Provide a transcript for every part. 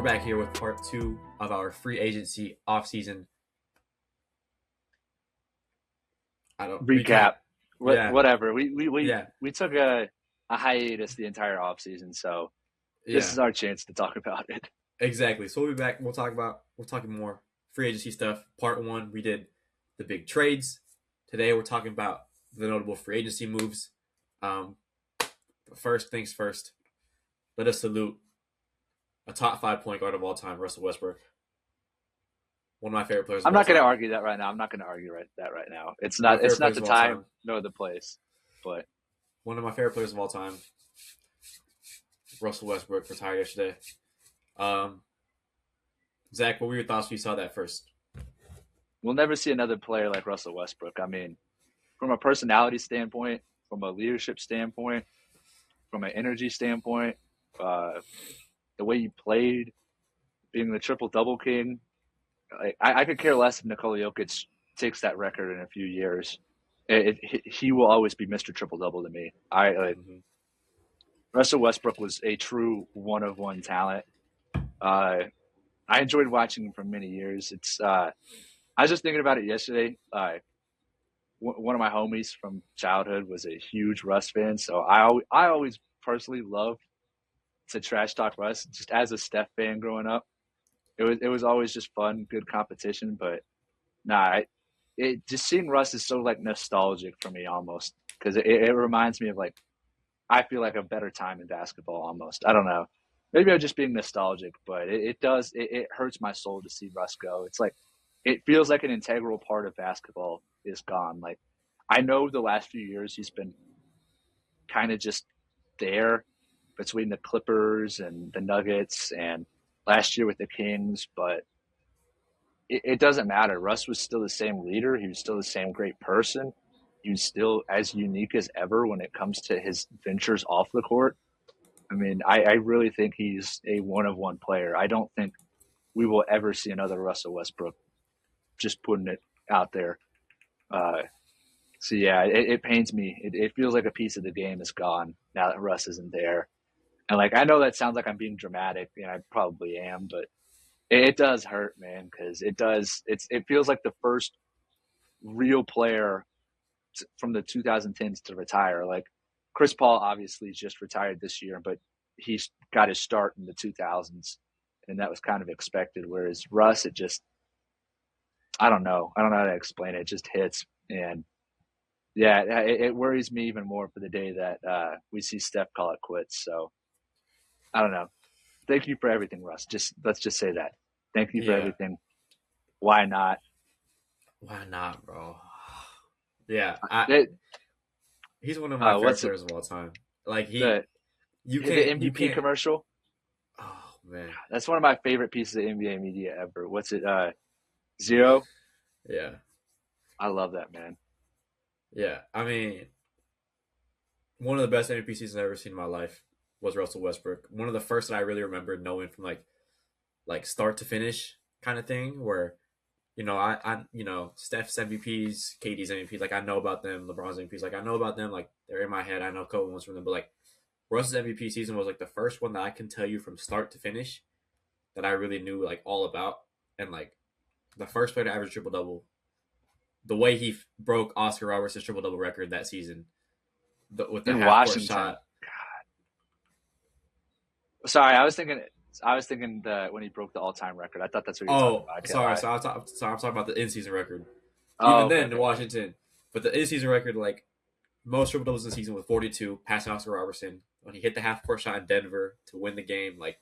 back here with part two of our free agency offseason. I don't Recap. Yeah, Whatever. We yeah, we took a hiatus the entire offseason, so this yeah, is our chance to talk about it. exactly. So we'll be back. We're talking more free agency stuff. Part one, we did the big trades. Today we're talking about the notable free agency moves. But first things first, let us salute a top 5 point guard of all time, Russell Westbrook, one of my favorite players of I'm all not going to time. argue that right now. I'm not going to argue that right now. It's One of my not favorite it's not players the of all time. time nor the place. But One of my favorite players of all time, Russell Westbrook, retired yesterday. Um, Zach, what were your thoughts when you saw that first? we'll never see another player like Russell Westbrook. I mean, from a personality standpoint, from a leadership standpoint, from an energy standpoint, uh, the way he played, being the triple double king. I could care less if Nikola Jokic takes that record in a few years. He will always be Mr. Triple Double to me. Mm-hmm. Russell Westbrook was a true one of one talent. Uh, I enjoyed watching him for many years. I was just thinking about it yesterday. One of my homies from childhood was a huge Russ fan, so I always personally loved to trash talk Russ. Just as a Steph fan growing up, it was always just fun, good competition. But nah, it just seeing Russ is so like nostalgic for me almost because it reminds me of like I feel like a better time in basketball almost. I don't know. Maybe I'm just being nostalgic, but it hurts my soul to see Russ go. It's like it feels like an integral part of basketball is gone. Like I know the last few years he's been kind of just there between the Clippers and the Nuggets and last year with the Kings, but it doesn't matter. Russ was still the same leader. He was still the same great person. He was still as unique as ever when it comes to his ventures off the court. I mean, I really think he's a one of one player. I don't think we will ever see another Russell Westbrook. Just putting it out there. Uh, so yeah, it pains me. It feels like a piece of the game is gone now that Russ isn't there. And like I know that sounds like I'm being dramatic, and I probably am, but it does hurt, man, because it does. It feels like the first real player from the 2010s to retire. Like Chris Paul obviously just retired this year, but he's got his start in the 2000s, and that was kind of expected. Whereas Russ, it just I don't know. I don't know how to explain it. It just hits, and yeah, it worries me even more for the day that we see Steph call it quits. So I don't know. Thank you for everything, Russ. Just let's just say that. Thank you for Yeah, everything. Why not? why not, bro? Yeah, It, he's one of my favorite what's players of all time. Like the the you MVP can't. commercial? Oh man, That's one of my favorite pieces of NBA media ever. What's it? Zero. yeah, I love that, man. yeah. I mean, one of the best MVP seasons I've ever seen in my life was Russell Westbrook. One of the first that I really remember knowing from like start to finish kind of thing, where Steph's MVPs, KD's MVPs, like I know about them, LeBron's MVPs, like I know about them, like they're in my head. I know a couple ones from them, but like Russ's MVP season was like the first one that I can tell you from start to finish that I really knew like all about, and like the first player to average triple double, the way he broke Oscar Robertson's triple double record that season, with the In half court Washington. shot. Sorry, I was thinking that when he broke the all-time record. I thought that's what you were talking Oh, about. I can't sorry. lie. So I'm talking about the in season record. Oh, Even okay, then, okay, in okay. Washington, but the in season record, like most triple doubles in the season with 42, passing Oscar Robertson when he hit the half court shot in Denver to win the game, like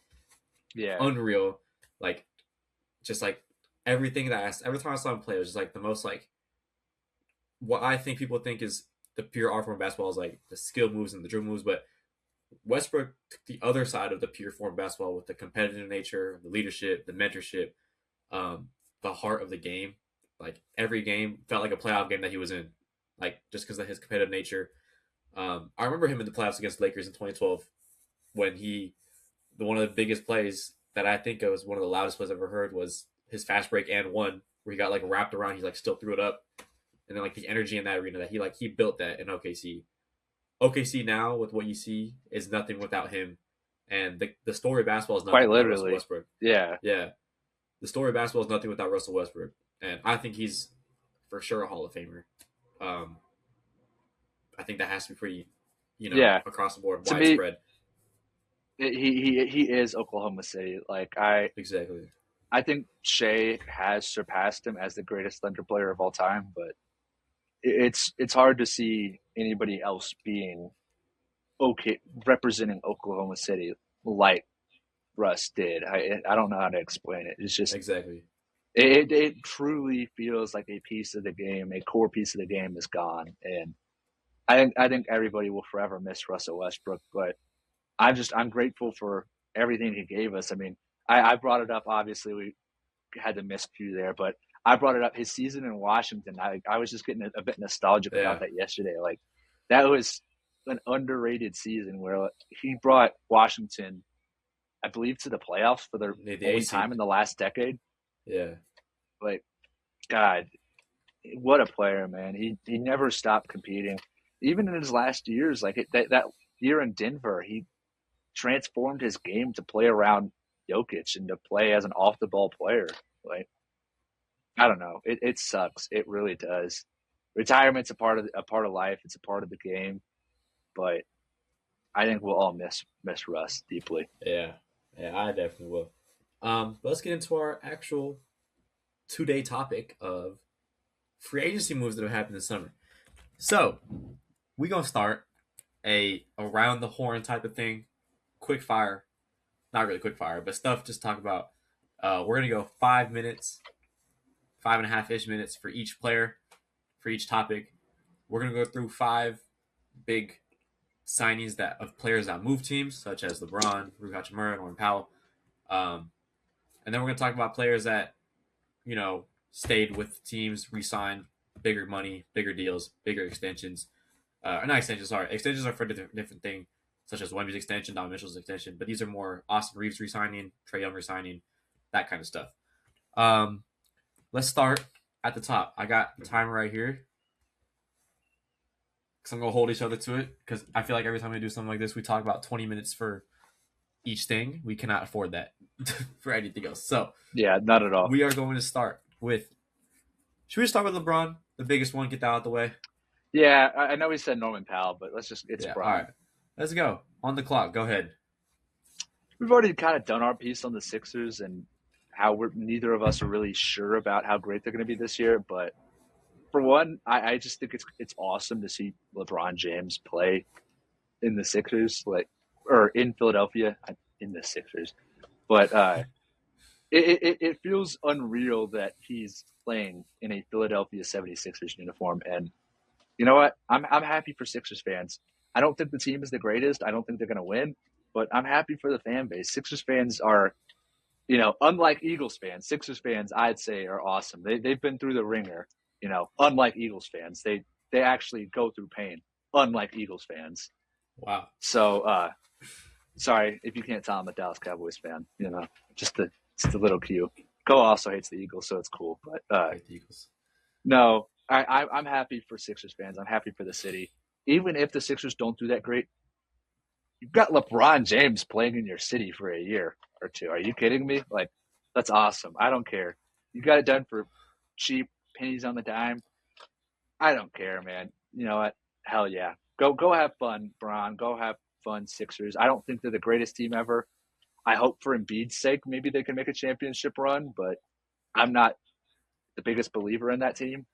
Yeah, unreal. Like just like everything every time I saw him play, it was just like the most like what I think people think is the pure art form of basketball is like the skill moves and the dribble moves, but Westbrook took the other side of the pure form of basketball with the competitive nature, the leadership, the mentorship, the heart of the game. Like every game felt like a playoff game that he was in, like just because of his competitive nature. I remember him in the playoffs against the Lakers in 2012 when one of the biggest plays that I think of was one of the loudest plays I've ever heard was his fast break and one where he got like wrapped around, he like still threw it up, and then like the energy in that arena that he built that in OKC. OKC now with what you see is nothing without him And the story of basketball is Quite nothing without Russell literally. Westbrook. Yeah. Yeah, the story of basketball is nothing without Russell Westbrook, and I think he's for sure a Hall of Famer. Um, I think that has to be pretty, Yeah. across the board, To me, widespread. he is Oklahoma City. Like Exactly. I think Shea has surpassed him as the greatest Thunder player of all time, but it's hard to see anybody else being okay representing Oklahoma City like Russ did. I don't know how to explain it. It's just Exactly. it truly feels like a piece of the game, a core piece of the game is gone, and I think everybody will forever miss Russell Westbrook. But I'm grateful for everything he gave us. I mean, I brought it up. Obviously, we had to miscue there, but I brought it up. His season in Washington, I was just getting a bit nostalgic about Yeah. that yesterday. Like that was an underrated season where he brought Washington, I believe, to the playoffs for their The A only time seed. in the last decade. Yeah. Like, God, what a player, man! He never stopped competing, even in his last years. Like that year in Denver, he transformed his game to play around Jokic and to play as an off the ball player. Like I don't know, it sucks. It really does. Retirement's a part of life. It's a part of the game, but I think we'll all miss Russ deeply. Yeah. Yeah. I definitely will. Let's get into our actual 2 day topic of free agency moves that have happened this summer. So we're gonna start a around the horn type of thing, quick fire, not really quick fire, but stuff just talk about. We're gonna go 5 minutes, 5.5 ish minutes for each player, for each topic. We're gonna go through five big signings that of players that move teams, such as LeBron, Rui Hachimura, Norman Powell, um, and then we're gonna talk about players that stayed with teams, re-signed, bigger money, bigger deals, bigger extensions. Not extensions, sorry. Extensions are for a different thing, such as Wemby's extension, Don Mitchell's extension, but these are more Austin Reeves resigning, Trae Young resigning, that kind of stuff. Um, let's start at the top. I got the timer right here because I'm gonna hold each other to it because I feel like every time we do something like this, we talk about 20 minutes for each thing. We cannot afford that for anything else. So Yeah, not at all. we are going to start with. Should we start with LeBron, the biggest one? Get that out of the way. Yeah, I know we said Norman Powell, but it's Yeah. All Braun. right. Let's go. On the clock. Go ahead. We've already kind of done our piece on the Sixers and how neither of us are really sure about how great they're going to be this year. But for one, I just think it's awesome to see LeBron James play in the Sixers, like or in Philadelphia in the Sixers. But it feels unreal that he's playing in a Philadelphia 76ers uniform. And you know what? I'm happy for Sixers fans. I don't think the team is the greatest. I don't think they're going to win, but I'm happy for the fan base. Sixers fans are, unlike Eagles fans. Sixers fans, I'd say, are awesome. They've been through the ringer. Unlike Eagles fans, they actually go through pain. Unlike Eagles fans. Wow. So sorry if you can't tell, I'm a Dallas Cowboys fan. Just a little cue. Cole also hates the Eagles, so it's cool. But I hate the Eagles. no, I'm happy for Sixers fans. I'm happy for the city. Even if the Sixers don't do that great, you've got LeBron James playing in your city for a year or two. Are you kidding me? Like, that's awesome. I don't care. You got it done for cheap, pennies on the dime. I don't care, man. You know what? Hell yeah. Go have fun, Bron. Go have fun, Sixers. I don't think they're the greatest team ever. I hope for Embiid's sake, maybe they can make a championship run, but I'm not the biggest believer in that team.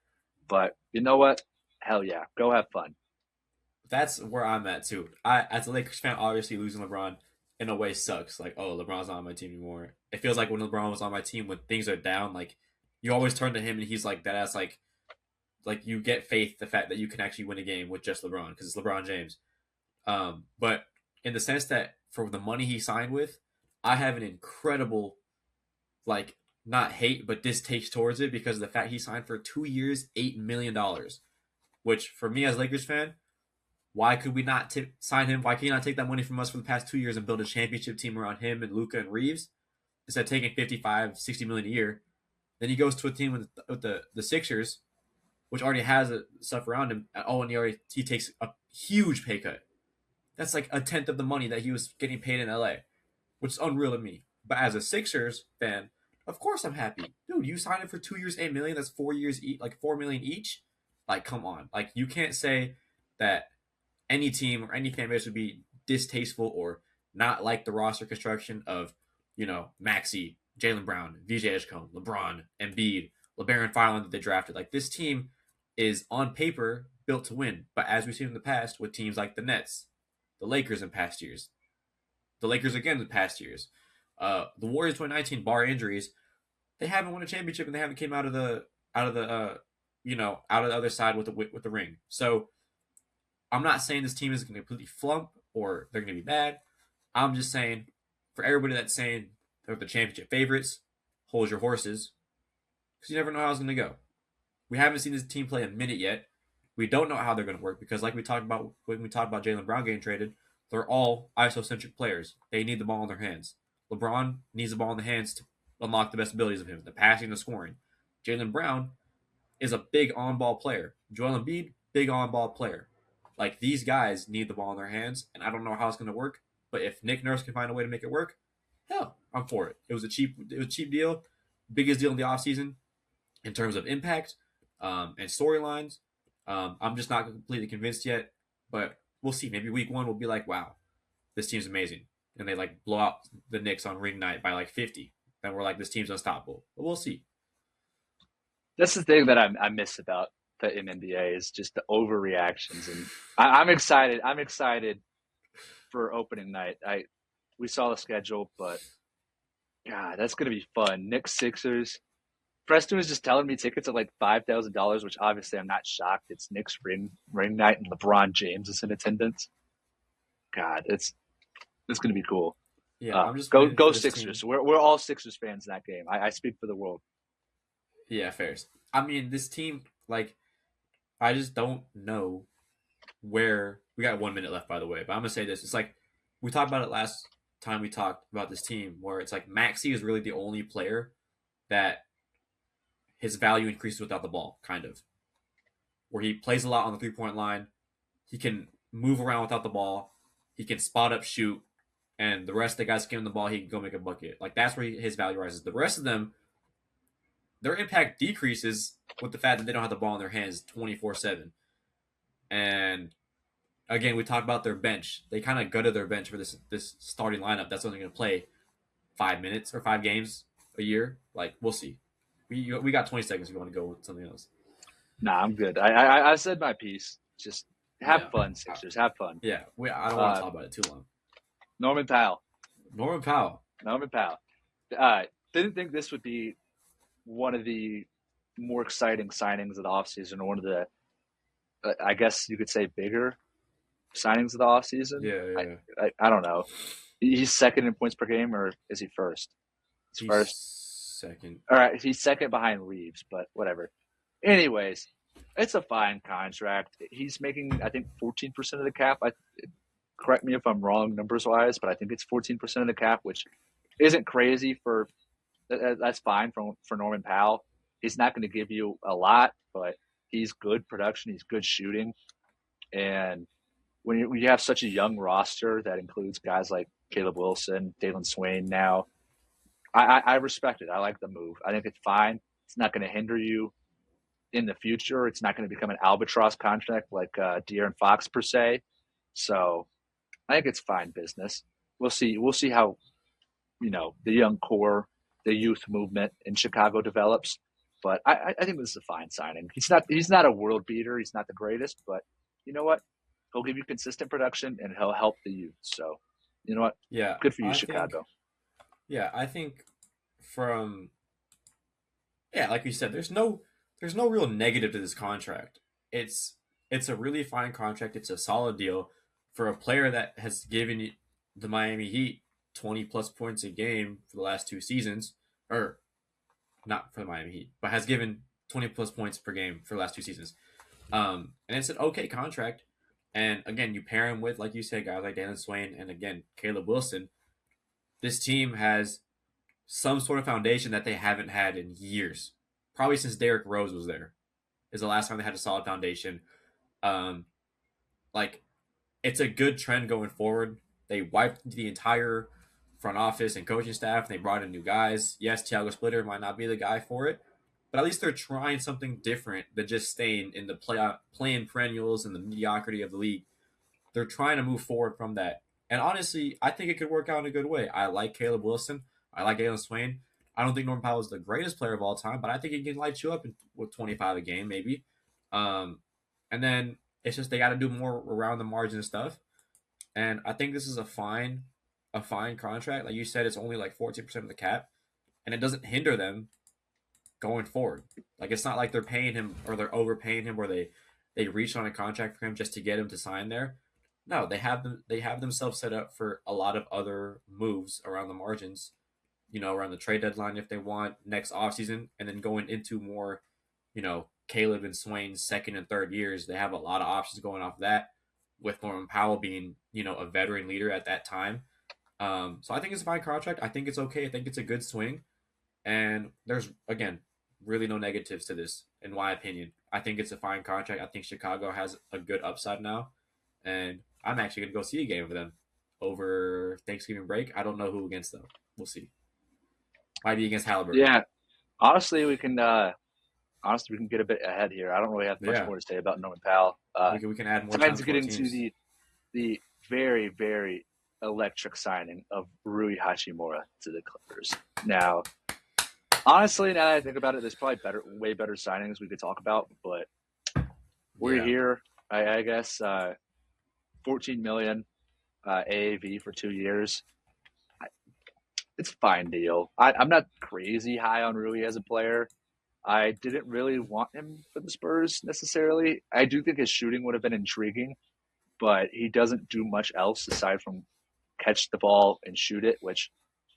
But you know what? Hell yeah. Go have fun. That's where I'm at too. I, as a Lakers fan, obviously losing LeBron in a way sucks. Like, oh, LeBron's not on my team anymore. It feels like when LeBron was on my team, when things are down, like you always turn to him and he's like that. As like you get faith the fact that you can actually win a game with just LeBron because it's LeBron James. But in the sense that for the money he signed with, I have an incredible like not hate but distaste towards it because of the fact he signed for 2 years, $8 million, which for me as a Lakers fan, why could we not sign him? Why can't he not take that money from us for the past 2 years and build a championship team around him and Luka and Reeves instead of taking 55, 60 million a year? Then he goes to a team with the Sixers, which already has stuff around him. Oh, and he takes a huge pay cut. That's like a tenth of the money that he was getting paid in LA, which is unreal to me. But as a Sixers fan, of course I'm happy. Dude, you signed him for 2 years, 8 million. That's 4 years each, like 4 million each. Like, come on. Like, you can't say that any team or any fan base would be distasteful or not like the roster construction of, Maxi, Jalen Brown, VJ Edgecombe, LeBron, Embiid, LeBaron Fireland that they drafted. Like, this team is on paper built to win. But as we've seen in the past with teams like the Nets, the Lakers in past years, the Lakers again in past years, the Warriors 2019, bar injuries, they haven't won a championship and they haven't came out of the out of the other side with the ring. So I'm not saying this team is going to completely flump or they're going to be bad. I'm just saying for everybody that's saying they're the championship favorites, hold your horses because you never know how it's going to go. We haven't seen this team play a minute yet. We don't know how they're going to work because, like we talked about when we talked about Jalen Brown getting traded, they're all isocentric players. They need the ball in their hands. LeBron needs the ball in the hands to unlock the best abilities of him, the passing, the scoring. Jalen Brown is a big on-ball player. Joel Embiid, big on-ball player. Like, these guys need the ball in their hands, and I don't know how it's going to work. But if Nick Nurse can find a way to make it work, hell, I'm for it. It was a cheap deal, biggest deal in the offseason in terms of impact and storylines. I'm just not completely convinced yet, but we'll see. Maybe week one will be like, wow, this team's amazing, and they like blow out the Knicks on ring night by like 50. Then we're like, this team's unstoppable. But we'll see. That's the thing that I miss about the NBA is just the overreactions, and I'm excited. I'm excited for opening night. We saw the schedule, but God, that's gonna be fun. Knicks Sixers. Preston was just telling me tickets are like $5,000, which obviously I'm not shocked. It's Knicks ring night, and LeBron James is in attendance. God, it's gonna be cool. Yeah, I'm just waiting Go for this team. Sixers. We're all Sixers fans in that game. I speak for the world. Yeah, fairs. I mean, this team, like, I just don't know where we got 1 minute left, by the way. But I'm gonna say this: it's like we talked about it last time we talked about this team, where it's like Maxi is really the only player that his value increases without the ball, kind of, where he plays a lot on the 3 point line. He can move around without the ball. He can spot up, shoot, and the rest of the guys give him the ball. He can go make a bucket. Like, that's where his value rises. The rest of them, their impact decreases with the fact that they don't have the ball in their hands 24/7. And again, we talked about their bench. They kind of gutted their bench for this starting lineup. That's only going to play 5 minutes or 5 games a year. Like, we'll see. We got 20 seconds if you want to go with something else. Nah, I'm good. I said my piece. Just have Yeah, fun, Sixers. Have fun. yeah. I don't want to talk about it too long. Norman Powell. Norman Powell. Norman Powell. Didn't think this would be one of the more exciting signings of the offseason, or one of the, I guess you could say, bigger signings of the offseason. Yeah. I don't know. He's second in points per game, or is he first? He's first. Second. All right, he's second behind Reeves, but whatever. Anyways, it's a fine contract. He's making, I think, 14% of the cap. Correct me if I'm wrong numbers wise, but I think it's 14% of the cap, which isn't crazy for. That's fine for Norman Powell. He's not going to give you a lot, but he's good production. He's good shooting, and when you have such a young roster that includes guys like Caleb Wilson, Dalen Swain now, I respect it. I like the move. I think it's fine. It's not going to hinder you in the future. It's not going to become an albatross contract like De'Aaron Fox per se. So I think it's fine business. We'll see. We'll see how the young core, the youth movement in Chicago develops. But I think this is a fine signing. He's not a world beater. He's not the greatest, but you know what? He'll give you consistent production and he'll help the youth. So you know what? Yeah. Good for you, Chicago. I think from like you said, there's no real negative to this contract. It's a really fine contract. It's a solid deal for a player that has given the Miami Heat 20 plus points a game for the last 2 seasons, or not for the Miami Heat, but has given 20 plus points per game for the last 2 seasons. And it's an okay contract. And again, you pair him with, like you said, guys like Dalen Swain and again Caleb Wilson. This team has some sort of foundation that they haven't had in years. Probably since Derrick Rose was there, is the last time they had a solid foundation. Like, it's a good trend going forward. They wiped the entire front office and coaching staff. And they brought in new guys. Yes, Thiago Splitter might not be the guy for it, but at least they're trying something different than just staying in the playing perennials and the mediocrity of the league. They're trying to move forward from that. And honestly, I think it could work out in a good way. I like Caleb Wilson. I like Jalen Swain. I don't think Norman Powell is the greatest player of all time, but I think he can light you up with 25 a game, maybe. Um, and then it's just they got to do more around the margin stuff. And I think this is a fine contract. Like you said, it's only like 14% of the cap, and it doesn't hinder them going forward. Like it's not like they're paying him or they're overpaying him, or they reach on a contract for him just to get him to sign there. No, they have themselves set up for a lot of other moves around the margins, around the trade deadline if they want next offseason, and then going into more, Caleb and Swain's second and third years, they have a lot of options going off that, with Norman Powell being, a veteran leader at that time. So I think it's a fine contract. I think it's okay. I think it's a good swing. And there's, again, really no negatives to this, in my opinion. I think it's a fine contract. I think Chicago has a good upside now. And I'm actually going to go see a game of them over Thanksgiving break. I don't know who against, though. We'll see. Might be against Halliburton. Yeah, honestly, we can get a bit ahead here. I don't really have much Yeah. more to say about Norman Powell. We can add more Time time to for get our into teams. the very, very electric signing of Rui Hachimura to the Clippers. Now, honestly, now that I think about it, there's probably way better signings we could talk about, but we're Yeah. here. I guess 14 million AAV for 2 years. It's a fine deal. I'm not crazy high on Rui as a player. I didn't really want him for the Spurs necessarily. I do think his shooting would have been intriguing, but he doesn't do much else aside from catch the ball and shoot it, which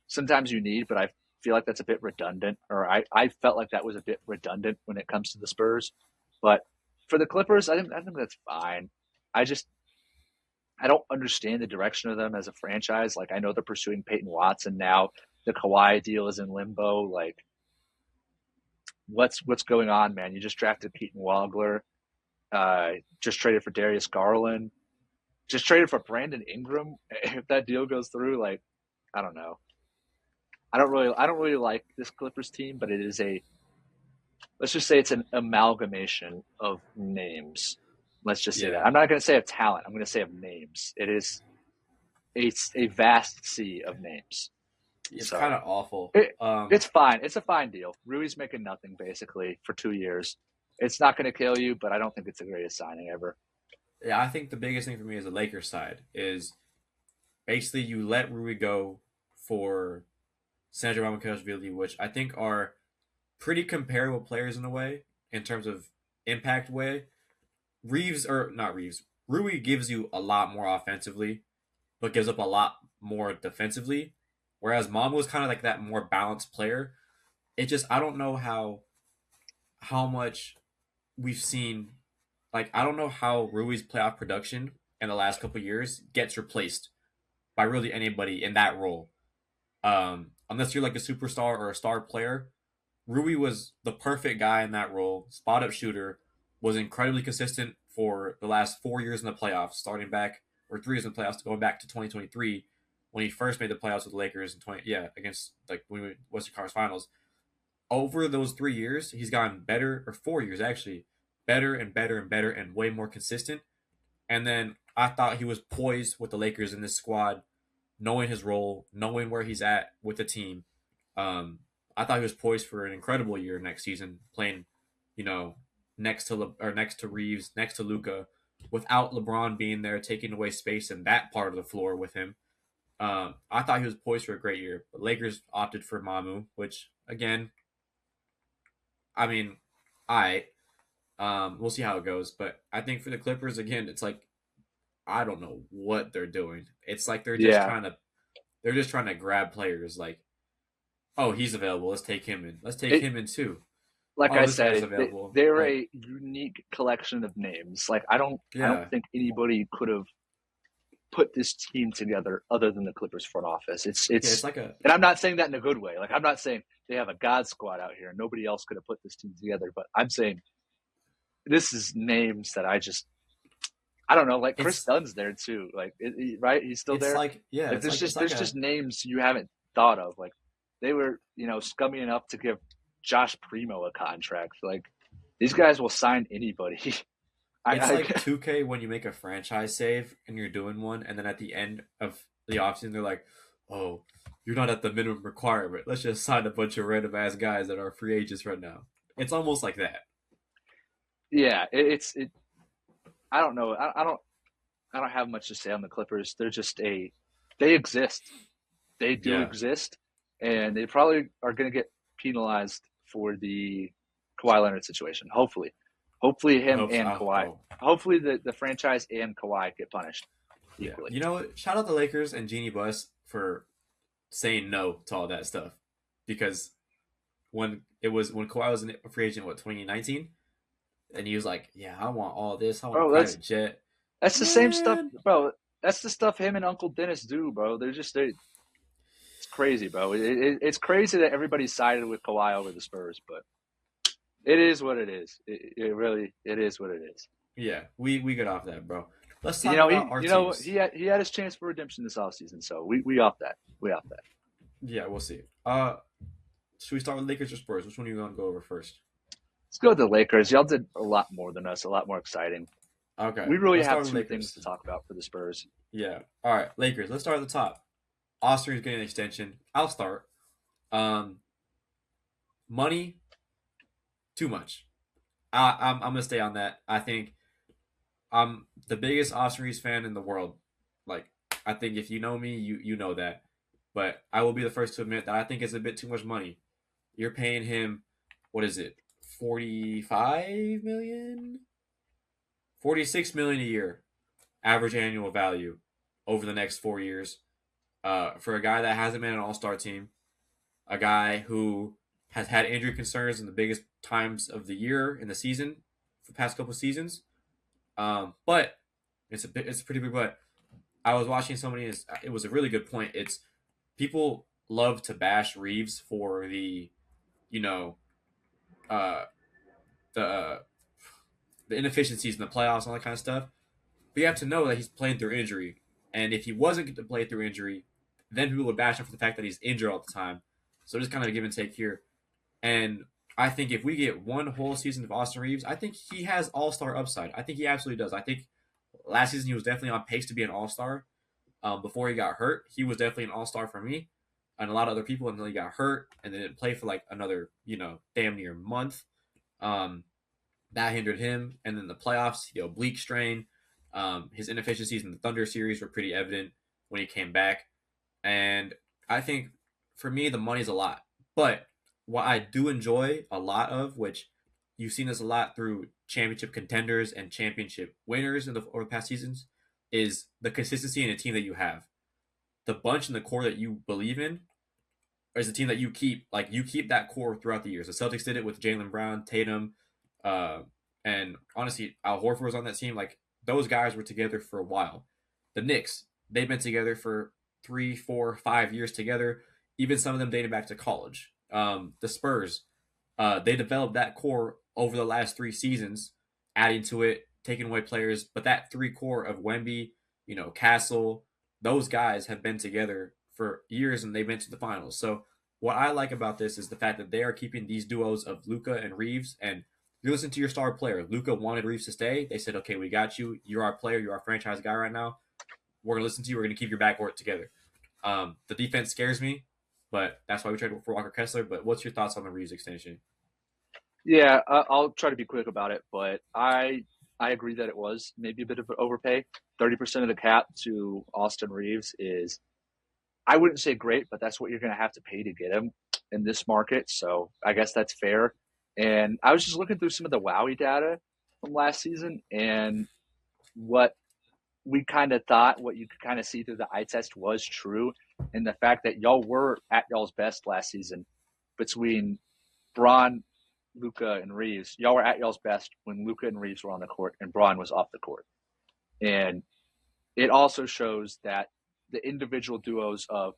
sometimes you need, but I feel like that's a bit redundant, or I felt like that was a bit redundant when it comes to the Spurs. But for the Clippers, I think that's fine. I don't understand the direction of them as a franchise. Like I know they're pursuing Peyton Watson now. The Kawhi deal is in limbo. Like what's going on, man? You just drafted Keaton Wagler, just traded for Darius Garland, just traded for Brandon Ingram. If that deal goes through, like I don't know. I don't really like this Clippers team, but it is let's just say it's an amalgamation of names. Let's just say that. Yeah. I'm not going to say of talent. I'm going to say of names. It's a vast sea of names. It's kind So of awful. it's fine. It's a fine deal. Rui's making nothing basically for 2 years. It's not going to kill you, but I don't think it's the greatest signing ever. Yeah, I think the biggest thing for me as a Lakers side is basically you let Rui go for Sandro Ramakashvili, which I think are pretty comparable players in a way, in terms of impact way. Reeves, or not Reeves, Rui gives you a lot more offensively, but gives up a lot more defensively. Whereas Mamu is kind of like that more balanced player. It just, I don't know how much we've seen. Like, I don't know how Rui's playoff production in the last couple of years gets replaced by really anybody in that role. Unless you're like a superstar or a star player, Rui was the perfect guy in that role. Spot up shooter, was incredibly consistent for the last 4 years in the playoffs, starting back, or 3 years in the playoffs, going back to 2023 when he first made the playoffs with the Lakers in 20, yeah, against like when we Western Conference Finals. Over those 3 years, he's gotten better, or 4 years actually, better and better and better and way more consistent. And then I thought he was poised with the Lakers in this squad, knowing his role, knowing where he's at with the team. Um, I thought he was poised for an incredible year next season, playing, you know, next to Reeves, next to Luca, without LeBron being there, taking away space in that part of the floor with him. I thought he was poised for a great year, but Lakers opted for Mamu, which again, I mean, I we'll see how it goes. But I think for the Clippers, again, it's like I don't know what they're doing. It's like Yeah, they're just trying to grab players. Like, oh, he's available. Let's take him in. Let's take it him in too. like Oh, I this guy's said, available. they're Like, a unique collection of names. Like I don't yeah, think anybody could have put this team together other than the Clippers front office. It's yeah. It's it's like a and I'm not saying that in a good way. Like I'm not saying they have a god squad out here and nobody else could have put this team together, but I'm saying this is names that I don't know, like Chris It's Dunn's there too. Like, right? He's still it's there. like yeah, Like, it's like there's a just names you haven't thought of. Like, they were, scummy enough to give Josh Primo a contract. Like, these guys will sign anybody. it's I like 2K when you make a franchise save and you're doing one, and then at the end of the offseason they're like, "Oh, you're not at the minimum requirement. Let's just sign a bunch of random ass guys that are free agents right now." It's almost like that. yeah, I don't know. I don't have much to say on the Clippers. They exist. They do Yeah, exist, and they probably are going to get penalized for the Kawhi Leonard situation. Hopefully I him hope so. and Kawhi. Oh, Hopefully the franchise and Kawhi get punished yeah. equally. You know what? Shout out the Lakers and Jeannie Buss for saying no to all that stuff, because when Kawhi was a free agent, what 2019, and he was like, "Yeah, I want all this. I want a Bro, private jet." that's the same stuff, Man, bro. That's the stuff him and Uncle Dennis do, bro. It's crazy, bro. It's crazy that everybody sided with Kawhi over the Spurs, but it is what it is. It is what it is. yeah, we get off that, bro. Let's talk about our teams. He had his chance for redemption this offseason, so we off that. We off that. Yeah, we'll see. Should we start with Lakers or Spurs? Which one are you gonna go over first? Let's go with the Lakers. Y'all did a lot more than us, a lot more exciting. Okay, We really let's have start with two things Lakers. to talk about for the Spurs. Yeah. All right, Lakers. Let's start at the top. Austin is getting an extension. I'll start. Um, money, too much. I'm gonna stay on that. I think I'm the biggest Austin Reeves fan in the world. Like, I think if you know me, you know that. But I will be the first to admit that I think it's a bit too much money. You're paying him, what is it, 45 million, 46 million a year, average annual value over the next 4 years. For a guy that hasn't been an All Star team, a guy who has had injury concerns in the biggest times of the year in the season, for the past couple of seasons. But it's a pretty big but. I was watching somebody. It was a really good point. It's people love to bash Reeves for you know uh, the the inefficiencies in the playoffs and all that kind of stuff. But you have to know that he's playing through injury, and if he wasn't going to play through injury, then people would bash him for the fact that he's injured all the time. So just kind of a give and take here. And I think if we get one whole season of Austin Reeves, I think he has All Star upside. I think he absolutely does. I think last season he was definitely on pace to be an All Star. Before he got hurt, he was definitely an All Star for me and a lot of other people until he got hurt and then didn't play for like another damn near month. Um, that hindered him, and then the playoffs, the oblique strain, his inefficiencies in the Thunder series were pretty evident when he came back. And I think for me, the money's a lot. But what I do enjoy a lot of, which you've seen this a lot through championship contenders and championship winners over the past seasons, is the consistency in a team that you have. The bunch and the core that you believe in is a team that you keep. Like, you keep that core throughout the years. The Celtics did it with Jaylen Brown, Tatum, uh, and honestly, Al Horford was on that team. Like, those guys were together for a while. The Knicks, they've been together for 3, 4, 5 years together. Even some of them dating back to college. The Spurs, they developed that core over the last 3 seasons, adding to it, taking away players. But that three core of Wemby, Castle, those guys have been together for years and they've been to the finals. So what I like about this is the fact that they are keeping these duos of Luka and Reeves. And you listen to your star player. Luka wanted Reeves to stay. They said, "Okay, we got you. You're our player. You're our franchise guy right now. We're gonna listen to you. We're gonna keep your backcourt together." The defense scares me, but that's why we traded for Walker Kessler. But what's your thoughts on the Reeves extension? Yeah, I'll try to be quick about it, but I agree that it was maybe a bit of an overpay. 30% of the cap to Austin Reeves is, I wouldn't say great, but that's what you're going to have to pay to get him in this market. So I guess that's fair. And I was just looking through some of the Wowie data from last season, and what we kind of thought, what you could kind of see through the eye test was true. And the fact that y'all were at y'all's best last season between Braun, Luka, and Reeves, y'all were at y'all's best when Luka and Reeves were on the court and Braun was off the court. And it also shows that the individual duos of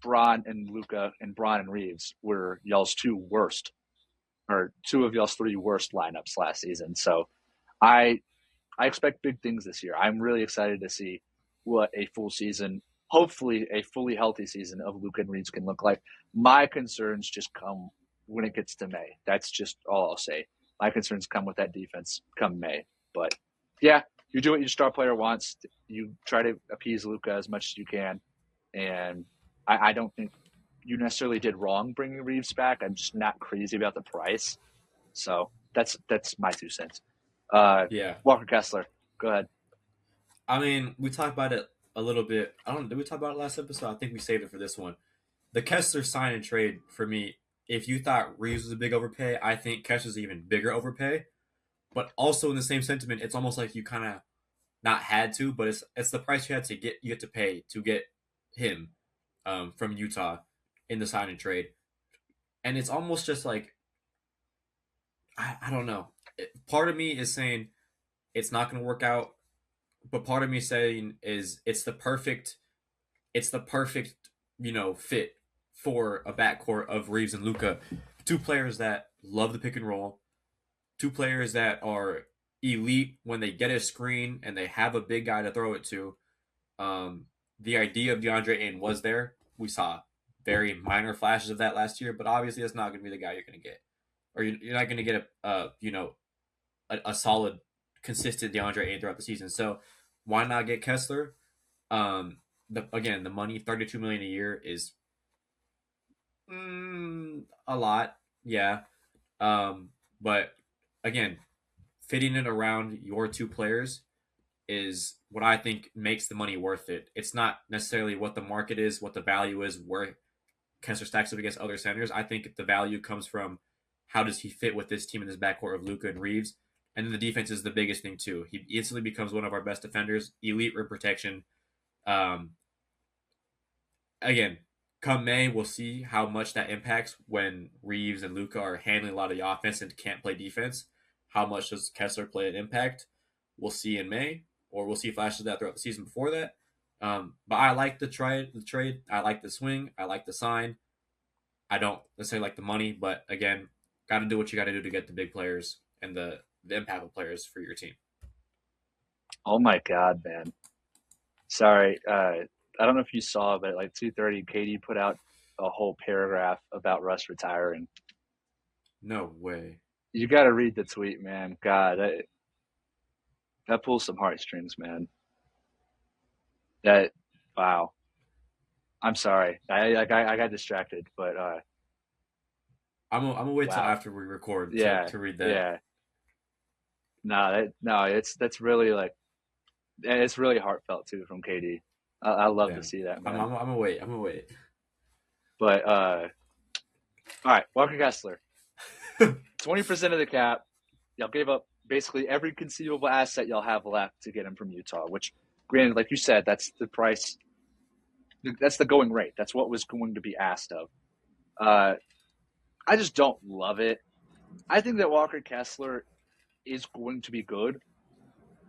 Braun and Luka and Braun and Reeves were y'all's two worst, or two of y'all's three worst lineups last season. So I I expect big things this year. I'm really excited to see what a full season, hopefully a fully healthy season of Luka and Reeves can look like. My concerns just come when it gets to May. That's just all I'll say. My concerns come with that defense come May. But yeah, you do what your star player wants. You try to appease Luka as much as you can. And I don't think you necessarily did wrong bringing Reeves back. I'm just not crazy about the price. So that's my 2 cents. Yeah. Walker Kessler, go ahead. I mean, we talked about it a little bit. I don't. Did we talk about it last episode? I think we saved it for this one. The Kessler sign and trade for me. If you thought Reeves was a big overpay, I think Kessler's even bigger overpay. But also in the same sentiment, it's almost like you kind of not had to, but it's the price you had to get you get to pay to get him from Utah in the sign and trade, and it's almost just like I don't know. Part of me is saying it's not going to work out, but part of me saying is it's the perfect fit for a backcourt of Reeves and Luca, two players that love the pick and roll, two players that are elite when they get a screen and they have a big guy to throw it to. The idea of DeAndre Ayton was there. We saw very minor flashes of that last year, but obviously that's not going to be the guy you're going to get, or you're not going to get a solid, consistent DeAndre Ayton throughout the season. So why not get Kessler? The money, $32 million a year, is a lot, yeah. But again, fitting it around your two players is what I think makes the money worth it. It's not necessarily what the market is, what the value is, where Kessler stacks up against other centers. I think the value comes from how does he fit with this team in this backcourt of Luka and Reeves. And then the defense is the biggest thing too. He instantly becomes one of our best defenders, elite rim protection. Um, Again, come May, we'll see how much that impacts when Reeves and Luka are handling a lot of the offense and can't play defense. How much does Kessler play an impact? We'll see in May, or we'll see flashes of that throughout the season before that. But I like the trade. I like the swing. I like the sign. I don't necessarily like the money, but again, got to do what you got to do to get the big players and the impactful players for your team. Oh my God, man. Sorry. I don't know if you saw, but at like 2:30, Katie put out a whole paragraph about Russ retiring. No way. You got to read the tweet, man. God, that pulls some heartstrings, man. That, wow. I'm sorry. I got distracted, but I'm gonna wait till wow. after we record Yeah, to read that. yeah. No, that's really like it's really heartfelt too from Katie. I love to Damn. see that, I'm, man. I'm, I'm gonna wait. I'm gonna wait. But all right, Walker Kessler, 20% of the cap. Y'all gave up basically every conceivable asset y'all have left to get him from Utah. Which, granted, like you said, that's the price. That's the going rate. That's what was going to be asked of. Uh, I just don't love it. I think that Walker Kessler is going to be good,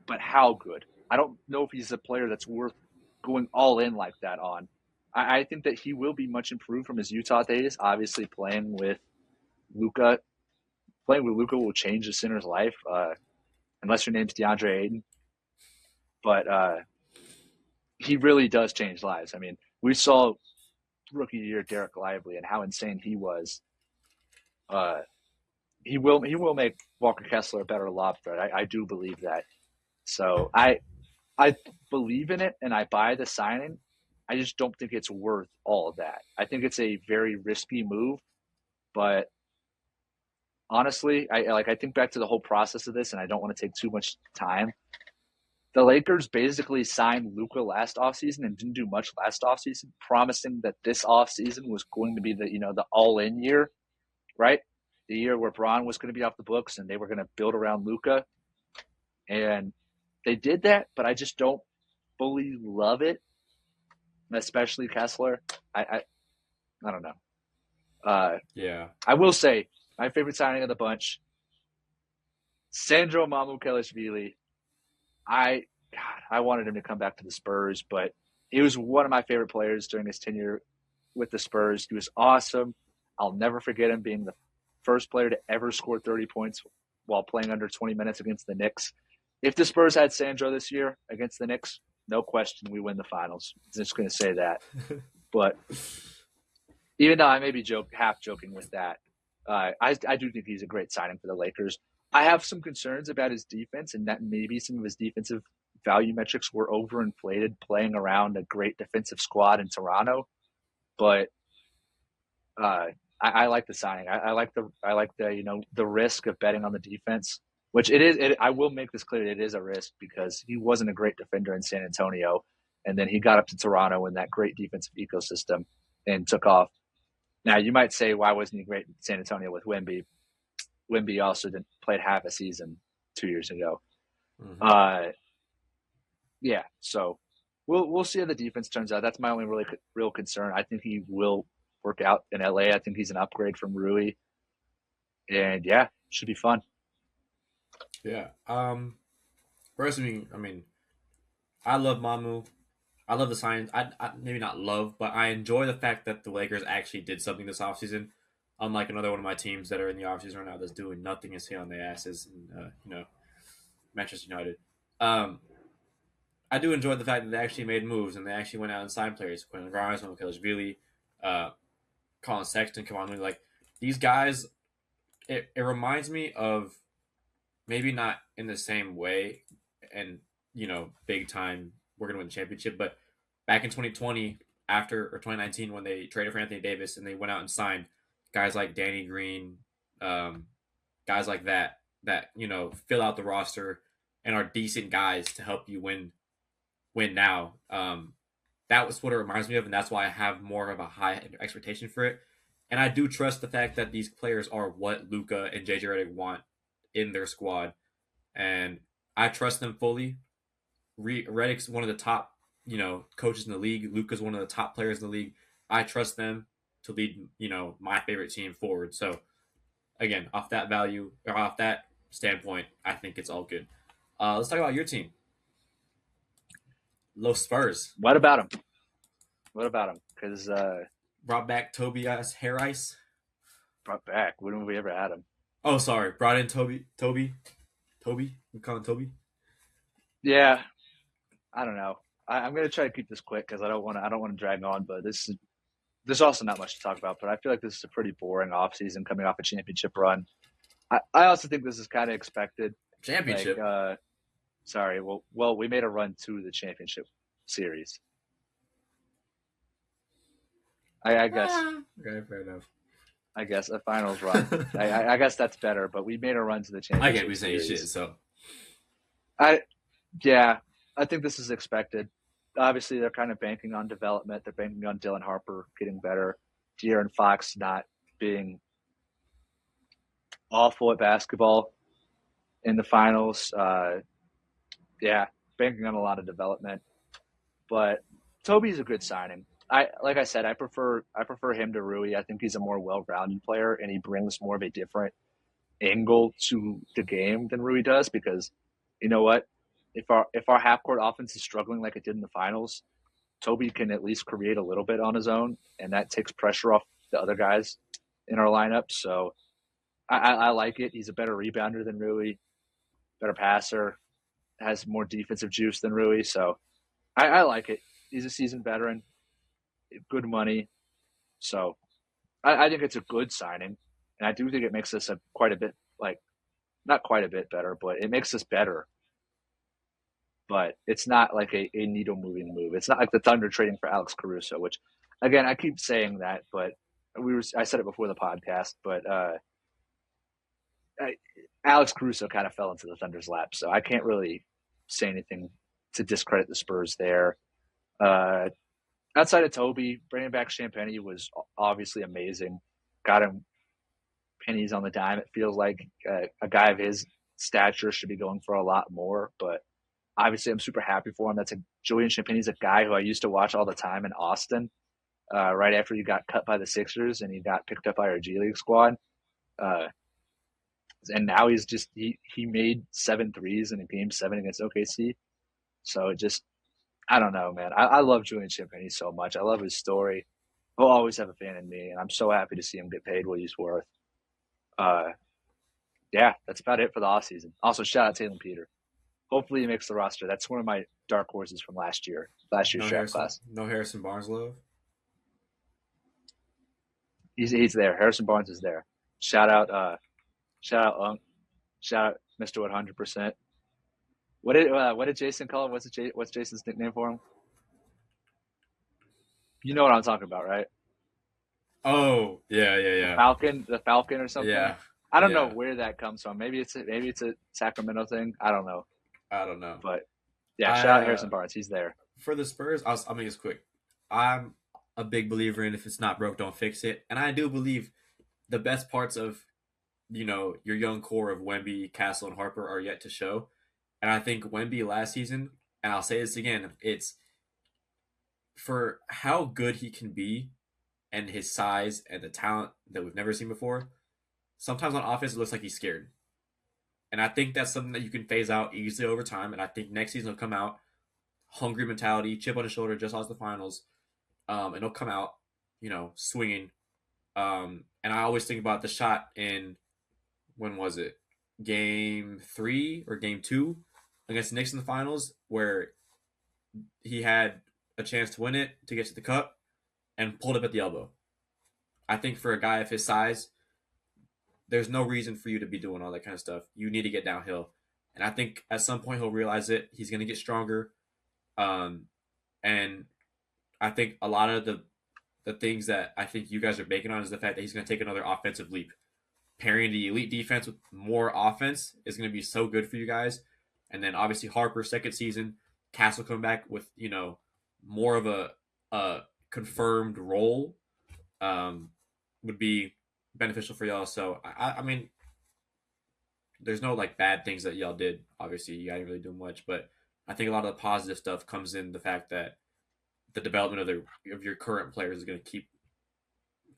but how good? I don't know if he's a player that's worth going all in like that on. I think that he will be much improved from his Utah days. Obviously, Luca, playing with Luca will change the center's life, unless your name's DeAndre Ayton. But he really does change lives. I mean, we saw rookie year Derek Lively and how insane he was. Uh, he will make Walker Kessler a better lob threat. I do believe that. So I believe in it and I buy the signing. I just don't think it's worth all of that. I think it's a very risky move, but honestly, I think back to the whole process of this, and I don't want to take too much time. The Lakers basically signed Luka last offseason and didn't do much last offseason, promising that this offseason was going to be the all-in year, right? The year where Braun was going to be off the books and they were going to build around Luka. And they did that, but I just don't fully love it, especially Kessler. I don't know. Yeah. I will say my favorite signing of the bunch, Sandro Mamukelashvili. I wanted him to come back to the Spurs, but he was one of my favorite players during his tenure with the Spurs. He was awesome. I'll never forget him being the first player to ever score 30 points while playing under 20 minutes against the Knicks. If the Spurs had Sandro this year against the Knicks, no question we win the finals. I'm just going to say that. But even though I may be half joking with that, I do think he's a great signing for the Lakers. I have some concerns about his defense and that maybe some of his defensive value metrics were overinflated playing around a great defensive squad in Toronto. But uh, I like the signing. I like the the risk of betting on the defense, which it is. I will make this clear. It is a risk because he wasn't a great defender in San Antonio, and then he got up to Toronto in that great defensive ecosystem and took off. Now you might say, why wasn't he great in San Antonio with Wemby? Wemby also didn't played half a season 2 years ago. Mm-hmm. Yeah, so we'll see how the defense turns out. That's my only really real concern. I think he will work out in LA. I think he's an upgrade from Rui, and yeah, should be fun. Yeah. Personally, I mean, I love Mamu. I love the signs. I maybe not love, but I enjoy the fact that the Lakers actually did something this offseason. Unlike another one of my teams that are in the offseason right now that's doing nothing and sitting on their asses, and, Manchester United. Um, I do enjoy the fact that they actually made moves and they actually went out and signed players. Quentin Grimes, Kelly, uh, Colin Sexton, come on, like these guys. It reminds me of maybe not in the same way, and big time. We're gonna win the championship, but back in 2020, after or 2019, when they traded for Anthony Davis and they went out and signed guys like Danny Green, um, guys like that fill out the roster and are decent guys to help you win now. That was what it reminds me of, and that's why I have more of a high expectation for it. And I do trust the fact that these players are what Luka and JJ Redick want in their squad, and I trust them fully. Redick's one of the top, coaches in the league. Luka's one of the top players in the league. I trust them to lead, my favorite team forward. So again, off that value or off that standpoint, I think it's all good. Let's talk about your team, Los Spurs. What about him? What about him? Because Brought back Tobias Harris. brought back. When have we ever had him? Oh, sorry, brought in Toby. We call him Toby. Yeah, I don't know. I'm gonna try to keep this quick because I don't want to drag on. But there's also not much to talk about. But I feel like this is a pretty boring offseason coming off a championship run. I also think this is kind of expected. Like, Championship. sorry, well, we made a run to the championship series. I guess Okay, fair enough. I guess a finals run. I guess that's better. But we made a run to the I can't championship be saying shit. series. So I Yeah, I think this is expected. Obviously, they're kind of banking on development. They're banking on Dylan Harper getting better, De'Aaron Fox not being awful at basketball in the finals. Yeah, banking on a lot of development. But Toby's a good signing. Like I said, I prefer him to Rui. I think he's a more well-rounded player, and he brings more of a different angle to the game than Rui does. Because you know what, if our half court offense is struggling like it did in the finals, Toby can at least create a little bit on his own, and that takes pressure off the other guys in our lineup. So I like it. He's a better rebounder than Rui, better passer, has more defensive juice than Rui. So I like it. He's a seasoned veteran, good money. So I think it's a good signing, and I do think it makes us quite a bit like not quite a bit better, but it makes us better. But it's not like a needle moving move. It's not like the Thunder trading for Alex Caruso, which again I keep saying that, but I said it before the podcast, but Alex Caruso kind of fell into the Thunder's lap, so I can't really say anything to discredit the Spurs there. Uh, Outside of Toby, bringing back Champagny was obviously amazing. Got him pennies on the dime. It feels like a guy of his stature should be going for a lot more, but obviously I'm super happy for him. Julian Champagny's a guy who I used to watch all the time in Austin. Right after he got cut by the Sixers and he got picked up by our G League squad. Uh, and now he made 7 threes in a game 7 against OKC. So I don't know, man. I love Julian Champagny so much. I love his story. He'll always have a fan in me, and I'm so happy to see him get paid what he's worth. Uh, yeah, that's about it for the offseason. Also, shout out Taylor Peter. Hopefully he makes the roster. That's one of my dark horses from last year's draft class. No Harrison Barnes love. He's there. Harrison Barnes is there. Shout out, shout out, shout out, Mr. 100%. What did Jason call him? What's Jason's nickname for him? You know what I'm talking about, right? Oh yeah, yeah, yeah, The Falcon or something. yeah, I don't know yeah. where that comes from. Maybe it's a Sacramento thing. I don't know, I don't know. but yeah, I shout out Harrison Barnes. He's there. For the Spurs, I'll make this quick. I'm a big believer in if it's not broke, don't fix it, and I do believe the best parts of your young core of Wemby, Castle, and Harper are yet to show. And I think Wemby last season, and I'll say this again, it's for how good he can be and his size and the talent that we've never seen before. Sometimes on offense, it looks like he's scared. And I think that's something that you can phase out easily over time. And I think next season he'll come out hungry mentality, chip on his shoulder, just lost the finals, and he'll come out, swinging. And I always think about the shot in when was it? Game 3 or game 2 against the Knicks in the finals, where he had a chance to win it to get to the cup and pulled up at the elbow. I think for a guy of his size, there's no reason for you to be doing all that kind of stuff. You need to get downhill. And I think at some point he'll realize it. He's going to get stronger. And I think a lot of the things that I think you guys are banking on is the fact that he's going to take another offensive leap. Pairing the elite defense with more offense is going to be so good for you guys. And then obviously Harper, second season, Castle coming back with, more of a confirmed role would be beneficial for y'all. So, I mean, there's no like bad things that y'all did. Obviously, you didn't really do much, but I think a lot of the positive stuff comes in the fact that the development of your current players is going to keep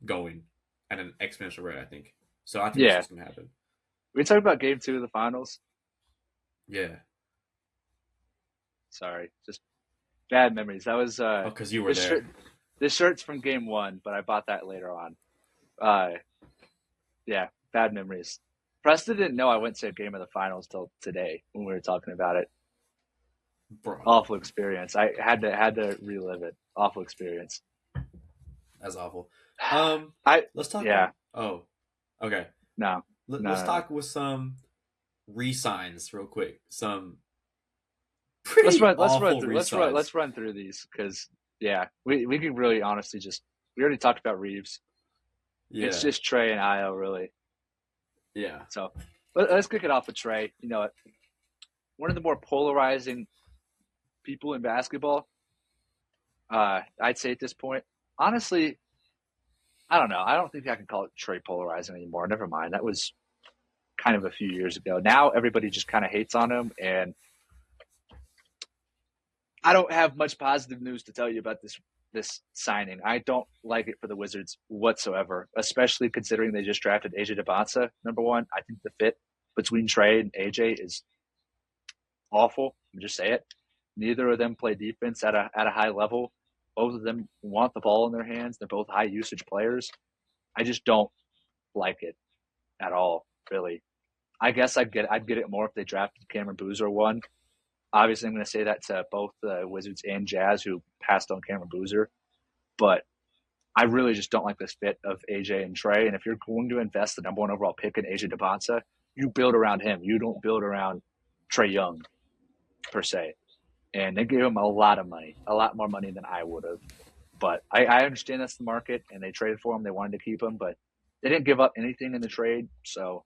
going at an exponential rate, I think. So I think that's Yeah, what's going to happen. we talked about Game 2 of the finals. Yeah. Sorry, just bad memories. That was because you were there. This shirt's from Game 1, but I bought that later on. Yeah, bad memories. Preston didn't know I went to a game of the finals till today when we were talking about it. Bro, Awful experience. I had to relive it. Awful experience. that's awful. Let's talk. Yeah. Oh, okay. No. Let's talk with some re-signs real quick. Some let's pretty run awful through re-signs. let's run through these because we can really honestly just we already talked about Reeves. Yeah. It's just Trey and Io really. Yeah. So let's kick it off with Trey. You know what? One of the more polarizing people in basketball. I'd say at this point, honestly, I don't know. I don't think I can call it Trey polarizing anymore. Never mind. That was kind of a few years ago. Now everybody just kind of hates on him, and I don't have much positive news to tell you about this signing. I don't like it for the Wizards whatsoever, especially considering they just drafted AJ Debonsa. Number one, I think the fit between Trey and AJ is awful. I'll just say it. Neither of them play defense at a high level. Both of them want the ball in their hands. They're both high usage players. I just don't like it at all, really. I guess I'd get it more if they drafted Cameron Boozer one. Obviously, I'm going to say that to both the Wizards and Jazz who passed on Cameron Boozer. But I really just don't like this fit of AJ and Trey. And if you're going to invest the number one overall pick in AJ Debonsa, you build around him. You don't build around Trey Young, per se. And they gave him a lot of money, a lot more money than I would have. But I understand that's the market, and they traded for him. They wanted to keep him, but they didn't give up anything in the trade. So